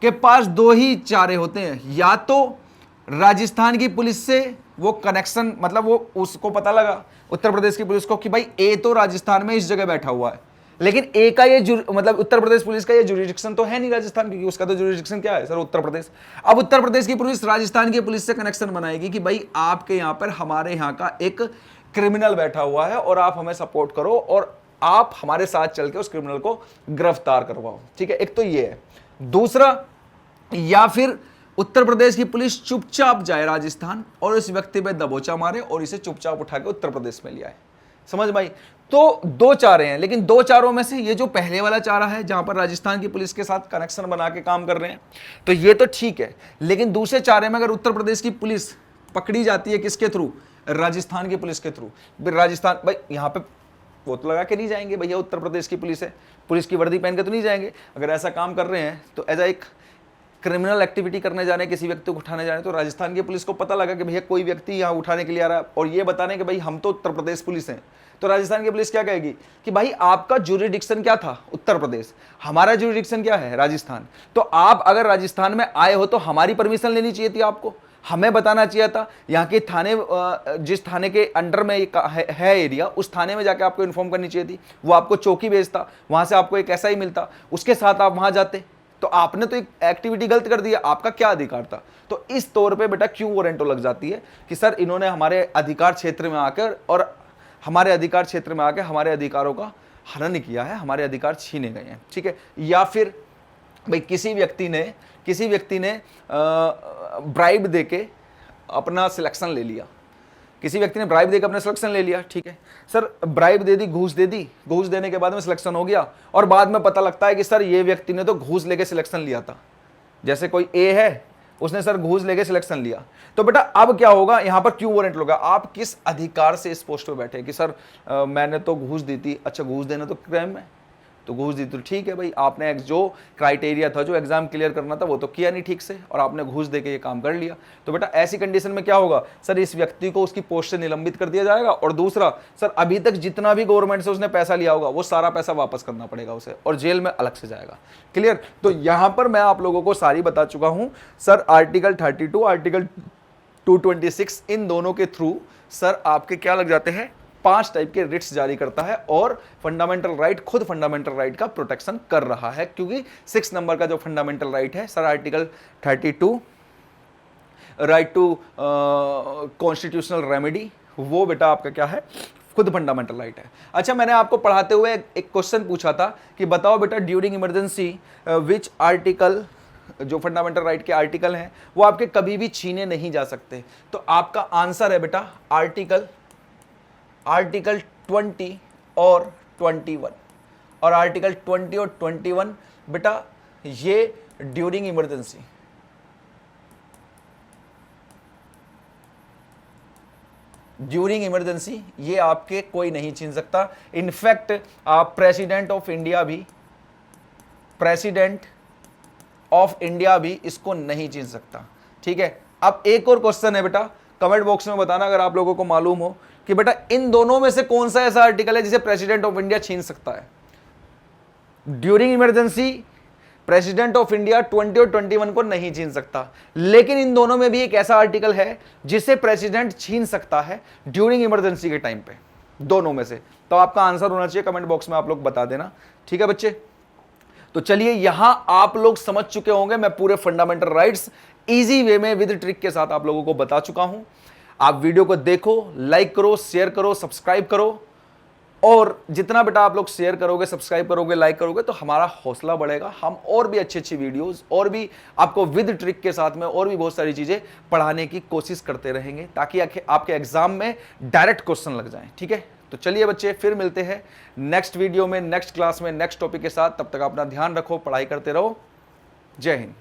के पास 2 ही चारे होते हैं, या तो राजस्थान की पुलिस से वो कनेक्शन, मतलब वो उसको पता लगा उत्तर प्रदेश की पुलिस को कि भाई ए तो राजस्थान में इस जगह बैठा हुआ है, लेकिन ए का ये मतलब उत्तर प्रदेश पुलिस का ये जुरिडिक्शन तो है नहीं राजस्थान, क्योंकि उसका तो जुरिडिक्शन क्या है सर, उत्तर प्रदेश। अब उत्तर प्रदेश की पुलिस राजस्थान की पुलिस से कनेक्शन बनाएगी कि भाई आपके यहाँ पर हमारे यहाँ का एक क्रिमिनल बैठा हुआ है और आप हमें सपोर्ट करो और आप हमारे साथ चल के उस क्रिमिनल को गिरफ्तार करवाओ, ठीक है। एक तो ये है। दूसरा, या फिर उत्तर प्रदेश की पुलिस चुपचाप जाए राजस्थान और इस व्यक्ति पे दबोचा मारे और इसे चुपचाप उठा के उत्तर प्रदेश में ले आए, समझ भाई। तो 2 चारे हैं, लेकिन 2 चारों में से ये जो पहले वाला चारा है जहां पर राजस्थान की पुलिस के साथ कनेक्शन बना के काम कर रहे हैं, तो ये तो ठीक है, लेकिन दूसरे चारे में अगर उत्तर प्रदेश की पुलिस पकड़ी जाती है किसके थ्रू, राजस्थान की पुलिस के थ्रू, राजस्थान भाई यहाँ पे वो तो लगा के नहीं जाएंगे, भैया उत्तर प्रदेश की पुलिस है, पुलिस की वर्दी पहन के तो नहीं जाएंगे। अगर ऐसा काम कर रहे हैं तो एज एक क्रिमिनल एक्टिविटी करने जाने, किसी व्यक्ति को उठाने जाने, तो राजस्थान की पुलिस को पता लगा कि भैया कोई व्यक्ति यहाँ उठाने के लिए आ रहा है और ये बताने कि भाई हम तो उत्तर प्रदेश पुलिस हैं, तो राजस्थान की पुलिस क्या कहेगी कि भाई आपका जुरिडिक्शन क्या था, उत्तर प्रदेश, हमारा जुरिडिक्शन क्या है, राजस्थान। तो आप अगर राजस्थान में आए हो तो हमारी परमिशन लेनी चाहिए थी, आपको हमें बताना चाहिए था, यहाँ के थाने, जिस थाने के अंडर में है एरिया, उस थाने में जाके आपको इन्फॉर्म करनी चाहिए थी, वो आपको चौकी भेजता, वहां से आपको एक ऐसा ही मिलता, उसके साथ आप वहां जाते। तो आपने तो एक एक्टिविटी गलत कर दिया, आपका क्या अधिकार था। तो इस तौर पे बेटा क्यों वारंटो लग जाती है कि सर इन्होंने हमारे अधिकार क्षेत्र में आकर और हमारे अधिकार क्षेत्र में आकर हमारे अधिकारों का हनन किया है, हमारे अधिकार छीने गए हैं, ठीक है। या फिर भाई किसी व्यक्ति ने ब्राइब देके अपना सिलेक्शन ले लिया, किसी व्यक्ति ने ब्राइब देकर अपने सिलेक्शन ले लिया, ठीक है सर, ब्राइब दे दी, घूस दे दी, घूस देने के बाद में सिलेक्शन हो गया और बाद में पता लगता है कि सर ये व्यक्ति ने तो घूस लेके सिलेक्शन लिया था। जैसे कोई ए है, उसने सर घूस लेके सिलेक्शन लिया, तो बेटा अब क्या होगा, यहां पर क्यों वारंट होगा, आप किस अधिकार से इस पोस्ट पे बैठे कि सर मैंने तो घूस दी थी। अच्छा, घूस देना तो क्राइम है, तो घूस दी तो ठीक है भाई, आपने जो क्राइटेरिया था, जो एग्जाम क्लियर करना था वो तो किया नहीं ठीक से और आपने घूस देके ये काम कर लिया। तो बेटा ऐसी कंडीशन में क्या होगा, सर इस व्यक्ति को उसकी पोस्ट से निलंबित कर दिया जाएगा और दूसरा सर अभी तक जितना भी गवर्नमेंट से उसने पैसा लिया होगा वो सारा पैसा वापस करना पड़ेगा उसे और जेल में अलग से जाएगा। क्लियर? तो यहां पर मैं आप लोगों को सारी बता चुका हूं सर। आर्टिकल 32, आर्टिकल 226, इन दोनों के थ्रू सर आपके क्या लग जाते हैं, 5 टाइप के रिट्स जारी करता है और फंडामेंटल राइट, खुद फंडामेंटल राइट का प्रोटेक्शन कर रहा है, क्योंकि 6 नंबर का जो फंडामेंटल राइट है sir, article 32 right to constitutional remedy, वो बेटा आपका क्या है, खुद फंडामेंटल राइट है। अच्छा, मैंने आपको पढ़ाते हुए एक क्वेश्चन पूछा था कि बताओ बेटा ड्यूरिंग इमरजेंसी विच आर्टिकल, जो फंडामेंटल राइट के आर्टिकल हैं वो आपके कभी भी छीने नहीं जा सकते। तो आपका आंसर है बेटा आर्टिकल 20 और 21, और आर्टिकल 20 और 21 बेटा ये ड्यूरिंग इमरजेंसी, ड्यूरिंग इमरजेंसी ये आपके कोई नहीं छीन सकता। इनफैक्ट आप प्रेसिडेंट ऑफ इंडिया भी इसको नहीं छीन सकता। ठीक है, अब एक और क्वेश्चन है बेटा, कमेंट बॉक्स में बताना अगर आप लोगों को मालूम हो कि बेटा इन दोनों में से कौन सा ऐसा आर्टिकल है जिसे प्रेसिडेंट ऑफ इंडिया छीन सकता है। During emergency president of India 20 और 21 को नहीं छीन सकता, लेकिन इन दोनों में भी एक ऐसा आर्टिकल है जिसे प्रेसिडेंट छीन सकता है ड्यूरिंग इमरजेंसी के टाइम पे, दोनों में से। तो आपका आंसर होना चाहिए, कमेंट बॉक्स में आप लोग बता देना। ठीक है बच्चे, तो चलिए यहां आप लोग समझ चुके होंगे, मैं पूरे फंडामेंटल राइट्स इजी वे में विद ट्रिक के साथ आप लोगों को बता चुका हूं। आप वीडियो को देखो, लाइक करो, शेयर करो, सब्सक्राइब करो, और जितना बेटा आप लोग शेयर करोगे, सब्सक्राइब करोगे, लाइक करोगे तो हमारा हौसला बढ़ेगा। हम और भी अच्छी अच्छी वीडियोस और भी आपको विद ट्रिक के साथ में और भी बहुत सारी चीजें पढ़ाने की कोशिश करते रहेंगे, ताकि आपके एग्जाम में डायरेक्ट क्वेश्चन लग जाए। ठीक है, तो चलिए बच्चे, फिर मिलते हैं नेक्स्ट वीडियो में, नेक्स्ट क्लास में, नेक्स्ट टॉपिक के साथ। तब तक अपना ध्यान रखो, पढ़ाई करते रहो। जय हिंद।